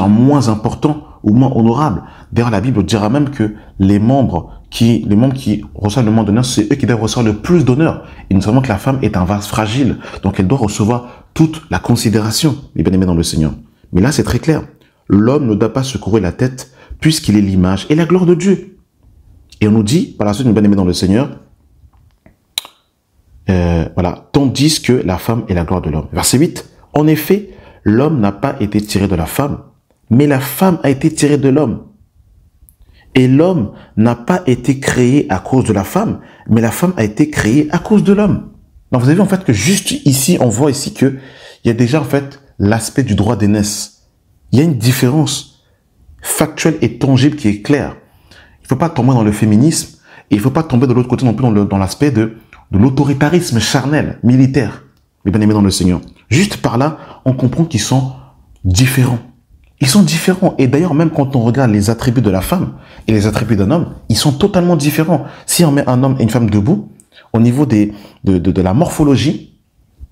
moins important ou moins honorable. D'ailleurs, la Bible dira même que les membres qui reçoivent le moins d'honneur, c'est eux qui doivent recevoir le plus d'honneur. Et nous savons que la femme est un vase fragile, donc elle doit recevoir toute la considération, les bien-aimés dans le Seigneur. Mais là, c'est très clair. L'homme ne doit pas se courir la tête, puisqu'il est l'image et la gloire de Dieu. Et on nous dit, par la suite, mes bien-aimés dans le Seigneur, tandis que la femme est la gloire de l'homme. Verset 8, en effet, l'homme n'a pas été tiré de la femme, mais la femme a été tirée de l'homme. Et l'homme n'a pas été créé à cause de la femme, mais la femme a été créée à cause de l'homme. Donc vous avez vu en fait que juste ici, on voit ici que il y a déjà en fait l'aspect du droit d'aînesse. Il y a une différence factuelle et tangible qui est claire. Il ne faut pas tomber dans le féminisme et il ne faut pas tomber de l'autre côté non plus dans l'aspect de l'autoritarisme charnel, militaire, mes bien-aimés dans le Seigneur. Juste par là, on comprend qu'ils sont différents. Ils sont différents. Et d'ailleurs, même quand on regarde les attributs de la femme et les attributs d'un homme, ils sont totalement différents. Si on met un homme et une femme debout, au niveau de la morphologie,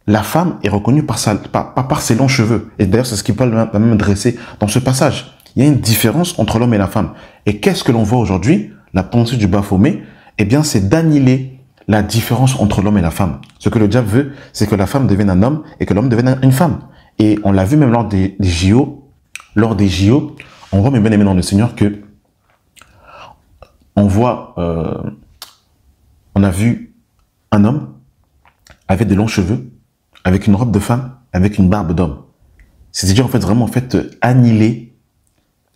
la femme est reconnue par ses longs cheveux. Et d'ailleurs, c'est ce qu'il Paul va même dresser dans ce passage. Il y a une différence entre l'homme et la femme. Et qu'est-ce que l'on voit aujourd'hui? La pensée du Baphomet, eh bien, c'est d'annihiler la différence entre l'homme et la femme. Ce que le diable veut, c'est que la femme devienne un homme et que l'homme devienne une femme. Et on l'a vu même lors des JO. Lors des JO, on voit, mes bien-aimés dans le Seigneur, que on a vu un homme avec de longs cheveux, avec une robe de femme, avec une barbe d'homme. C'est-à-dire, en fait, vraiment, annihiler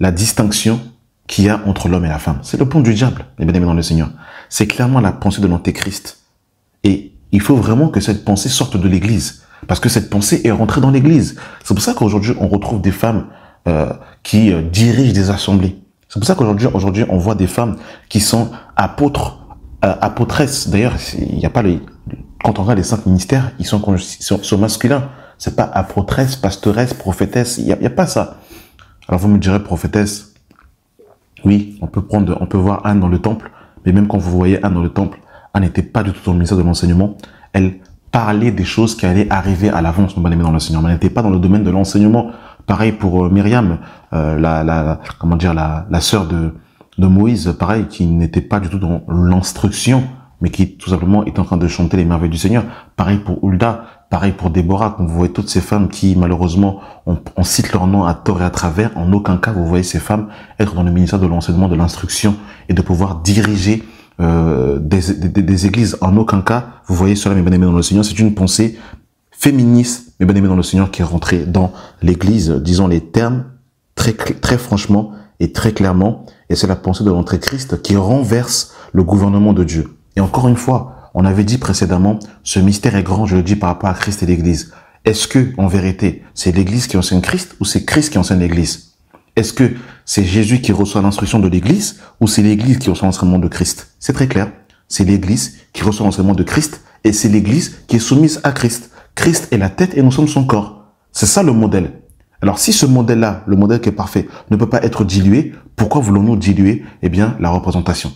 la distinction qu'il y a entre l'homme et la femme. C'est le point du diable, mes bien-aimés dans le Seigneur. C'est clairement la pensée de l'antéchrist. Et il faut vraiment que cette pensée sorte de l'Église. Parce que cette pensée est rentrée dans l'Église. C'est pour ça qu'aujourd'hui, on retrouve des femmes qui dirigent des assemblées. C'est pour ça qu'aujourd'hui, on voit des femmes qui sont apôtres, apôtresses. D'ailleurs, il n'y a pas quand on regarde les 5 ministères, ils sont masculins. C'est pas apôtresse, pastoresse, prophétesse. Il y a pas ça. Alors vous me direz prophétesse. Oui, on peut voir Anne dans le temple. Mais même quand vous voyez Anne dans le temple, Anne n'était pas du tout dans le ministère de l'enseignement. Elle parlait des choses qui allaient arriver à l'avance, mon bien-aimé dans le Seigneur. Mais elle n'était pas dans le domaine de l'enseignement. Pareil pour Myriam, la sœur de Moïse, pareil, qui n'était pas du tout dans l'instruction, mais qui tout simplement était en train de chanter les merveilles du Seigneur. Pareil pour Hulda, pareil pour Déborah, quand vous voyez toutes ces femmes qui, malheureusement, on cite leur nom à tort et à travers, en aucun cas vous voyez ces femmes être dans le ministère de l'enseignement, de l'instruction et de pouvoir diriger des églises. En aucun cas, vous voyez cela, mes bien-aimés dans le Seigneur, c'est une pensée féministe, mes bien-aimés dans le Seigneur, qui est rentré dans l'Église, disons les termes très franchement et très clairement, et c'est la pensée de l'Antéchrist qui renverse le gouvernement de Dieu. Et encore une fois, on avait dit précédemment, ce mystère est grand, je le dis par rapport à Christ et l'Église. Est-ce que, en vérité, c'est l'Église qui enseigne Christ ou c'est Christ qui enseigne l'Église? Est-ce que c'est Jésus qui reçoit l'instruction de l'Église ou c'est l'Église qui reçoit l'enseignement de Christ? C'est très clair. C'est l'Église qui reçoit l'enseignement de Christ et c'est l'Église qui est soumise à Christ. Christ est la tête et nous sommes son corps. C'est ça le modèle. Alors si ce modèle-là, le modèle qui est parfait, ne peut pas être dilué, pourquoi voulons-nous diluer, eh bien, la représentation?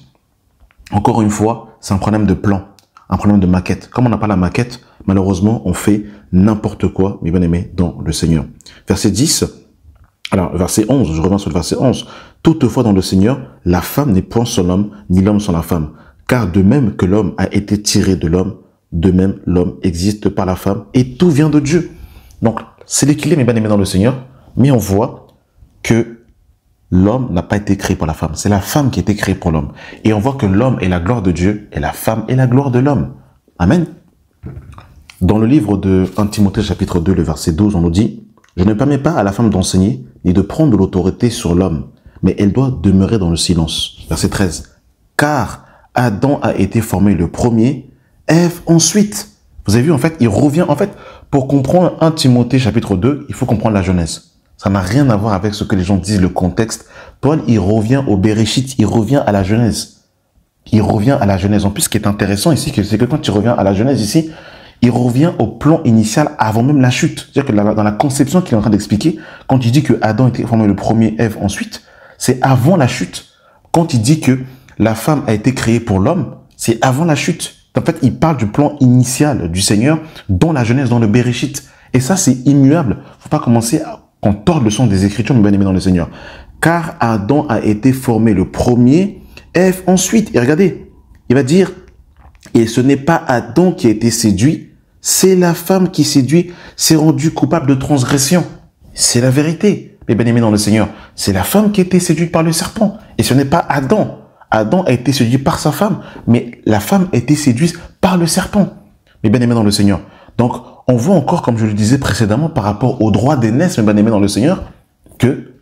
Encore une fois, c'est un problème de plan, un problème de maquette. Comme on n'a pas la maquette, malheureusement, on fait n'importe quoi, mes bien-aimés, dans le Seigneur. Verset 10, alors verset 11, je reviens sur le verset 11. Toutefois, dans le Seigneur, la femme n'est point sans l'homme, ni l'homme sans la femme. Car de même que l'homme a été tiré de l'homme, de même l'homme existe par la femme, et tout vient de Dieu. Donc, c'est l'équilibre, mes bien-aimés, dans le Seigneur, mais on voit que l'homme n'a pas été créé pour la femme. C'est la femme qui a été créée pour l'homme. Et on voit que l'homme est la gloire de Dieu et la femme est la gloire de l'homme. Amen. Dans le livre de 1 Timothée chapitre 2, le verset 12, on nous dit « Je ne permets pas à la femme d'enseigner ni de prendre de l'autorité sur l'homme, mais elle doit demeurer dans le silence. » Verset 13. « Car Adam a été formé le premier, Ève ensuite. » Vous avez vu, en fait, il revient, en fait, pour comprendre 1 Timothée chapitre 2, il faut comprendre la Genèse. Ça n'a rien à voir avec ce que les gens disent, le contexte. Paul, il revient au Bereshit, il revient à la Genèse. Il revient à la Genèse. En plus, ce qui est intéressant ici, c'est que quand il revient à la Genèse ici, il revient au plan initial avant même la chute. C'est-à-dire que dans la conception qu'il est en train d'expliquer, quand il dit que Adam était formé le premier, Ève ensuite, c'est avant la chute. Quand il dit que la femme a été créée pour l'homme, c'est avant la chute. En fait, il parle du plan initial du Seigneur dans la Genèse, dans le Bereshit. Et ça, c'est immuable. Faut pas commencer en tordre le sens des Écritures, mais bien aimé dans le Seigneur. Car Adam a été formé le premier, Ève ensuite. Et regardez, il va dire, et ce n'est pas Adam qui a été séduit, c'est la femme qui séduit, s'est rendue coupable de transgression. C'est la vérité. Mais bien aimé dans le Seigneur, c'est la femme qui a été séduite par le serpent. Et ce n'est pas Adam. Adam a été séduit par sa femme, mais la femme a été séduite par le serpent. Mais bien aimé dans le Seigneur. Donc, on voit encore, comme je le disais précédemment, par rapport au droit d'aînesse, mais bien aimé dans le Seigneur, que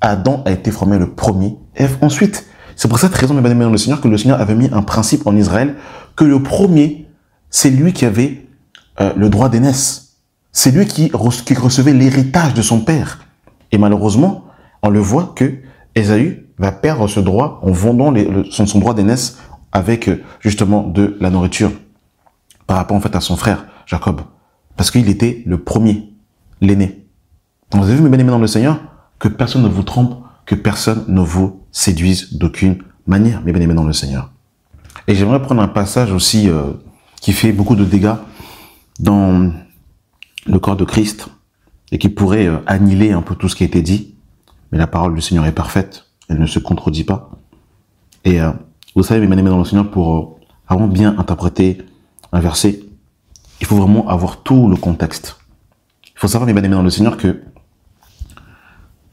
Adam a été formé le premier, Ève ensuite. C'est pour cette raison, mes bien aimés dans le Seigneur, que le Seigneur avait mis un principe en Israël, que le premier, c'est lui qui avait le droit d'aînesse. C'est lui qui recevait l'héritage de son père. Et malheureusement, on le voit que Ésaü va perdre ce droit en vendant son droit d'aînesse avec justement de la nourriture par rapport en fait à son frère Jacob, parce qu'il était le premier, l'aîné. Donc vous avez vu, mes bien-aimés dans le Seigneur, que personne ne vous trompe, que personne ne vous séduise d'aucune manière, mes bien-aimés dans le Seigneur. Et j'aimerais prendre un passage aussi qui fait beaucoup de dégâts dans le corps de Christ et qui pourrait annihiler un peu tout ce qui a été dit. Mais la parole du Seigneur est parfaite, elle ne se contredit pas. Et vous savez, mes bien-aimés dans le Seigneur, pour vraiment bien interpréter un verset, il faut vraiment avoir tout le contexte. Il faut savoir, mes bien-aimés dans le Seigneur, que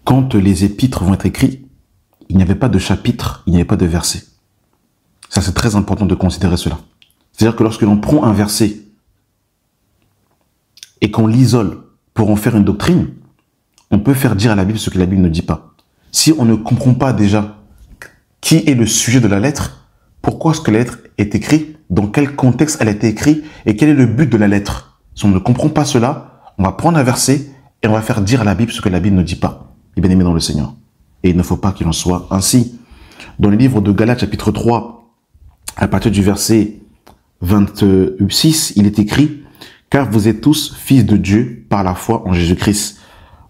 quand les épîtres vont être écrits, il n'y avait pas de chapitre, il n'y avait pas de verset. Ça, c'est très important de considérer cela. C'est-à-dire que lorsque l'on prend un verset et qu'on l'isole pour en faire une doctrine, on peut faire dire à la Bible ce que la Bible ne dit pas. Si on ne comprend pas déjà qui est le sujet de la lettre, pourquoi est-ce que la lettre est écrite, dans quel contexte elle a été écrite et quel est le but de la lettre. Si on ne comprend pas cela, on va prendre un verset et on va faire dire à la Bible ce que la Bible ne dit pas. Et bien aimé dans le Seigneur. Et il ne faut pas qu'il en soit ainsi. Dans le livre de Galates, chapitre 3, à partir du verset 26, il est écrit « Car vous êtes tous fils de Dieu par la foi en Jésus-Christ.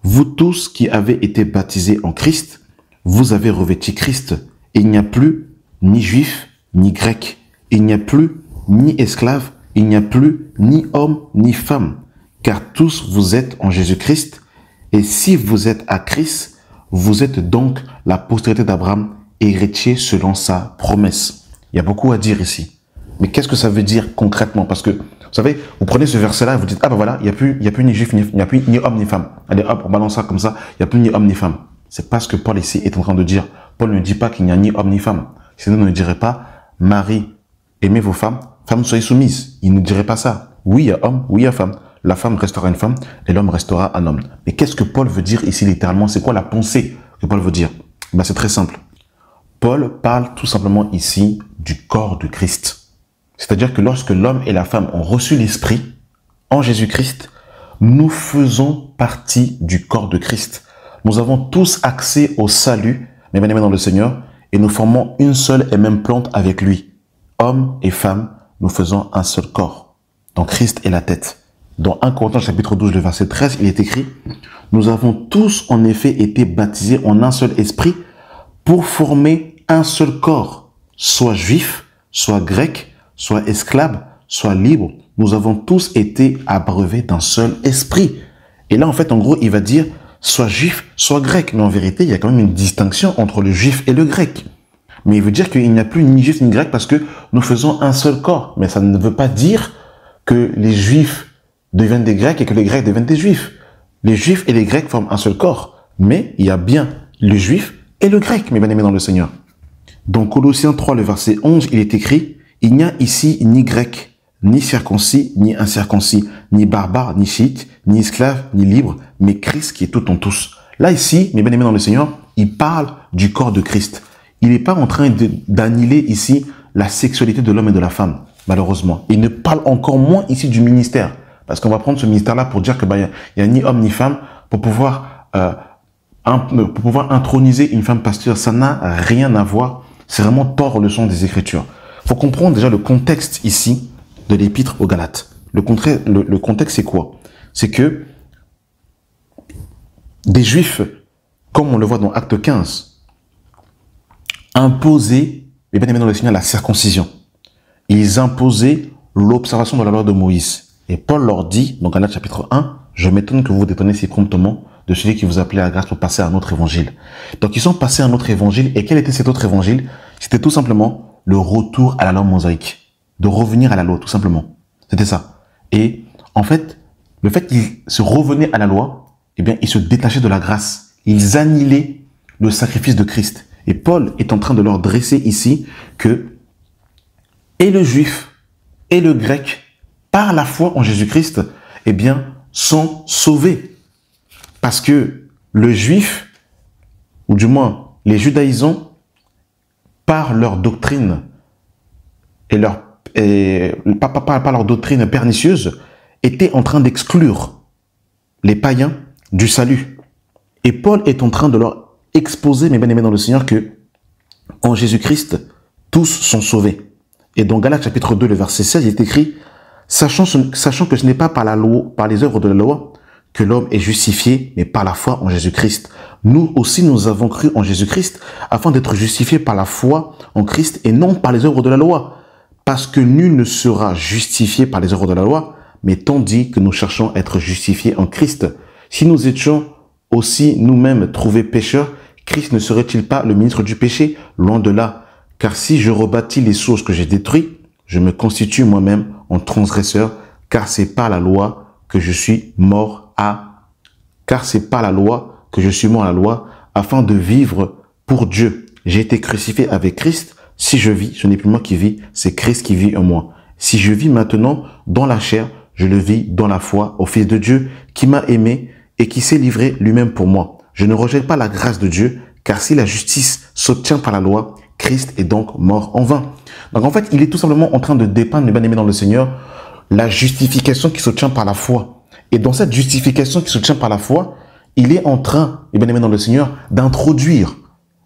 Vous tous qui avez été baptisés en Christ, vous avez revêtu Christ. Et il n'y a plus ni juif, ni grec. Il n'y a plus ni esclave. Il n'y a plus ni homme, ni femme. Car tous vous êtes en Jésus-Christ. Et si vous êtes à Christ, vous êtes donc la postérité d'Abraham, héritier selon sa promesse. » Il y a beaucoup à dire ici. Mais qu'est-ce que ça veut dire concrètement? Parce que, vous savez, vous prenez ce verset-là et vous dites, ah ben voilà, il n'y a plus ni juif, il n'y a plus ni homme ni femme. Allez hop, on balance ça comme ça, il n'y a plus ni homme ni femme. C'est pas ce que Paul ici est en train de dire. Paul ne dit pas qu'il n'y a ni homme ni femme. Sinon, il ne dirait pas, Marie, aimez vos femmes, femmes soyez soumises. Il ne dirait pas ça. Oui, il y a homme, oui, il y a femme. La femme restera une femme et l'homme restera un homme. Mais qu'est-ce que Paul veut dire ici littéralement? C'est quoi la pensée que Paul veut dire? Ben, c'est très simple. Paul parle tout simplement ici du corps de Christ. C'est-à-dire que lorsque l'homme et la femme ont reçu l'Esprit en Jésus-Christ, nous faisons partie du corps de Christ. Nous avons tous accès au salut, mes bien-aimés dans le Seigneur, et nous formons une seule et même plante avec lui. Hommes et femmes, nous faisons un seul corps. Donc Christ est la tête. Dans 1 Corinthiens chapitre 12, le verset 13, il est écrit « Nous avons tous en effet été baptisés en un seul esprit pour former un seul corps, soit juif, soit grec, soit esclave, soit libre. Nous avons tous été abreuvés d'un seul esprit. » Et là, en fait, en gros, il va dire soit juif, soit grec. Mais en vérité, il y a quand même une distinction entre le juif et le grec. Mais il veut dire qu'il n'y a plus ni juif ni grec parce que nous faisons un seul corps. Mais ça ne veut pas dire que les juifs deviennent des grecs et que les grecs deviennent des juifs. Les juifs et les grecs forment un seul corps. Mais il y a bien le juif et le grec, mes bien-aimés dans le Seigneur. Dans Colossiens 3, le verset 11, il est écrit « Il n'y a ici ni grec, ni circoncis, ni incirconcis, ni barbare, ni chiite, ni esclave, ni libre, mais Christ qui est tout en tous. » Là, ici, mes bien-aimés dans le Seigneur, il parle du corps de Christ. Il n'est pas en train d'annihiler ici la sexualité de l'homme et de la femme, malheureusement. Il ne parle encore moins ici du ministère. Parce qu'on va prendre ce ministère-là pour dire que il y a ni homme ni femme pour pouvoir pour pouvoir introniser une femme pasteur, ça n'a rien à voir. C'est vraiment tort le sens des Écritures. Il faut comprendre déjà le contexte ici de l'épître aux Galates. Le contexte, c'est quoi? C'est que des Juifs, comme on le voit dans Acte 15, imposaient, les bien-aimés dans le Seigneur, la circoncision. Ils imposaient l'observation de la loi de Moïse. Et Paul leur dit, dans Galates chapitre 1, « Je m'étonne que vous vous détonnez si promptement de celui qui vous appelait à la grâce pour passer à un autre évangile. » Donc ils sont passés à un autre évangile. Et quel était cet autre évangile? C'était tout simplement le retour à la loi mosaïque. De revenir à la loi, tout simplement. C'était ça. Et en fait, le fait qu'ils se revenaient à la loi, eh bien, ils se détachaient de la grâce. Ils annihilaient le sacrifice de Christ. Et Paul est en train de leur dresser ici que et le juif et le grec, par la foi en Jésus-Christ, eh bien, sont sauvés. Parce que le juif, ou du moins les judaïsants, par leur doctrine par leur doctrine pernicieuse, étaient en train d'exclure les païens du salut. Et Paul est en train de leur exposer, mes bien-aimés dans le Seigneur, que en Jésus-Christ, tous sont sauvés. Et dans Galates chapitre 2, le verset 16, il est écrit, sachant que ce n'est pas par la loi, par les œuvres de la loi, que l'homme est justifié, mais par la foi en Jésus-Christ. Nous aussi, nous avons cru en Jésus-Christ, afin d'être justifiés par la foi en Christ et non par les œuvres de la loi. Parce que nul ne sera justifié par les œuvres de la loi, mais tandis que nous cherchons à être justifiés en Christ. Si nous étions aussi nous-mêmes trouvés pécheurs, Christ ne serait-il pas le ministre du péché? Loin de là. Car si je rebâtis les sources que j'ai détruites, je me constitue moi-même en transgresseur, car c'est par la loi que je suis mort à... Car c'est par la loi que je suis mort à la loi, afin de vivre pour Dieu. J'ai été crucifié avec Christ. Si je vis, ce n'est plus moi qui vis, c'est Christ qui vit en moi. Si je vis maintenant dans la chair, je le vis dans la foi au Fils de Dieu qui m'a aimé et qui s'est livré lui-même pour moi. Je ne rejette pas la grâce de Dieu, car si la justice s'obtient par la loi, Christ est donc mort en vain. Donc en fait, il est tout simplement en train de dépeindre, les bien-aimés dans le Seigneur, la justification qui s'obtient par la foi. Et dans cette justification qui s'obtient par la foi, il est en train, les bien-aimés dans le Seigneur, d'introduire,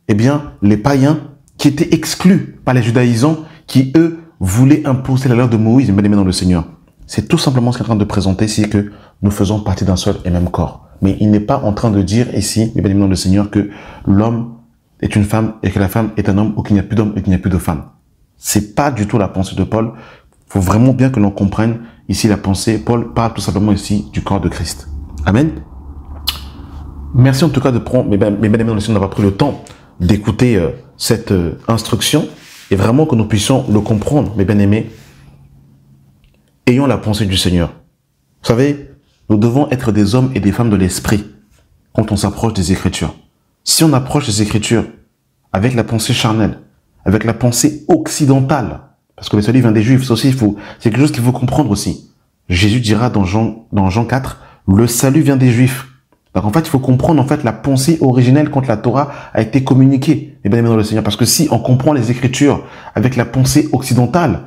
eh bien, les païens qui étaient exclus par les judaïsants, qui eux voulaient imposer la loi de Moïse, les bien-aimés dans le Seigneur. C'est tout simplement ce qu'il est en train de présenter, c'est que nous faisons partie d'un seul et même corps. Mais il n'est pas en train de dire ici, les bien-aimés dans le Seigneur, que l'homme est une femme et que la femme est un homme, ou qu'il n'y a plus d'homme et qu'il n'y a plus de femme. C'est pas du tout la pensée de Paul. Il faut vraiment bien que l'on comprenne ici la pensée. Paul parle tout simplement ici du corps de Christ. Amen. Merci en tout cas de prendre, mes bien-aimés dans le Seigneur, d'avoir pris le temps d'écouter cette instruction et vraiment que nous puissions le comprendre, mes bien-aimés. Ayons la pensée du Seigneur. Vous savez, nous devons être des hommes et des femmes de l'esprit quand on s'approche des Écritures. Si on approche des Écritures avec la pensée charnelle, avec la pensée occidentale, parce que le salut vient des Juifs, c'est quelque chose qu'il faut comprendre aussi. Jésus dira dans Jean 4, le salut vient des Juifs. Donc en fait, il faut comprendre en fait la pensée originelle quand la Torah a été communiquée, les bien-aimés dans le Seigneur. Parce que si on comprend les Écritures avec la pensée occidentale,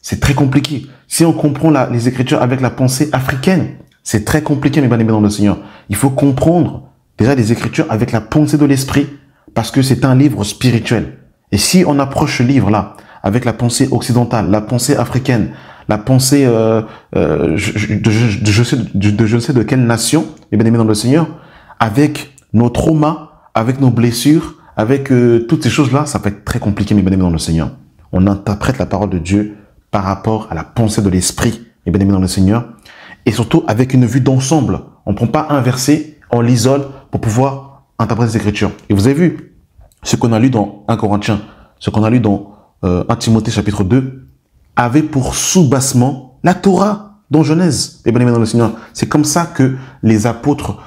c'est très compliqué. Si on comprend les Écritures avec la pensée africaine, c'est très compliqué, mes bien-aimés dans le Seigneur. Il faut comprendre déjà les Écritures avec la pensée de l'esprit, parce que c'est un livre spirituel. Et si on approche ce livre-là avec la pensée occidentale, la pensée africaine, la pensée je ne sais de quelle nation, les bien-aimés dans le Seigneur, avec nos traumas, avec nos blessures, avec toutes ces choses-là, ça peut être très compliqué, mes bien-aimés dans le Seigneur. On interprète la parole de Dieu par rapport à la pensée de l'esprit, mes bien-aimés dans le Seigneur, et surtout avec une vue d'ensemble. On ne prend pas un verset, on l'isole pour pouvoir interpréter les Écritures. Et vous avez vu ce qu'on a lu dans 1 Corinthiens, ce qu'on a lu dans 1 Timothée chapitre 2, avait pour sous-bassement la Torah dans Genèse. Et bien aimé dans le Seigneur, c'est comme ça que les apôtres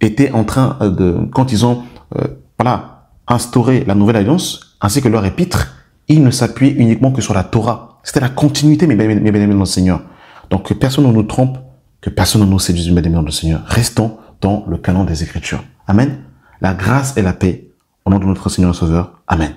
étaient en train quand ils ont instauré la nouvelle alliance, ainsi que leur épître, ils ne s'appuyaient uniquement que sur la Torah. C'était la continuité, mes bien-aimés dans le Seigneur. Donc que personne ne nous trompe, que personne ne nous séduise, mes bien-aimés dans le Seigneur. Restons dans le canon des Écritures. Amen. La grâce et la paix, au nom de notre Seigneur et Sauveur. Amen.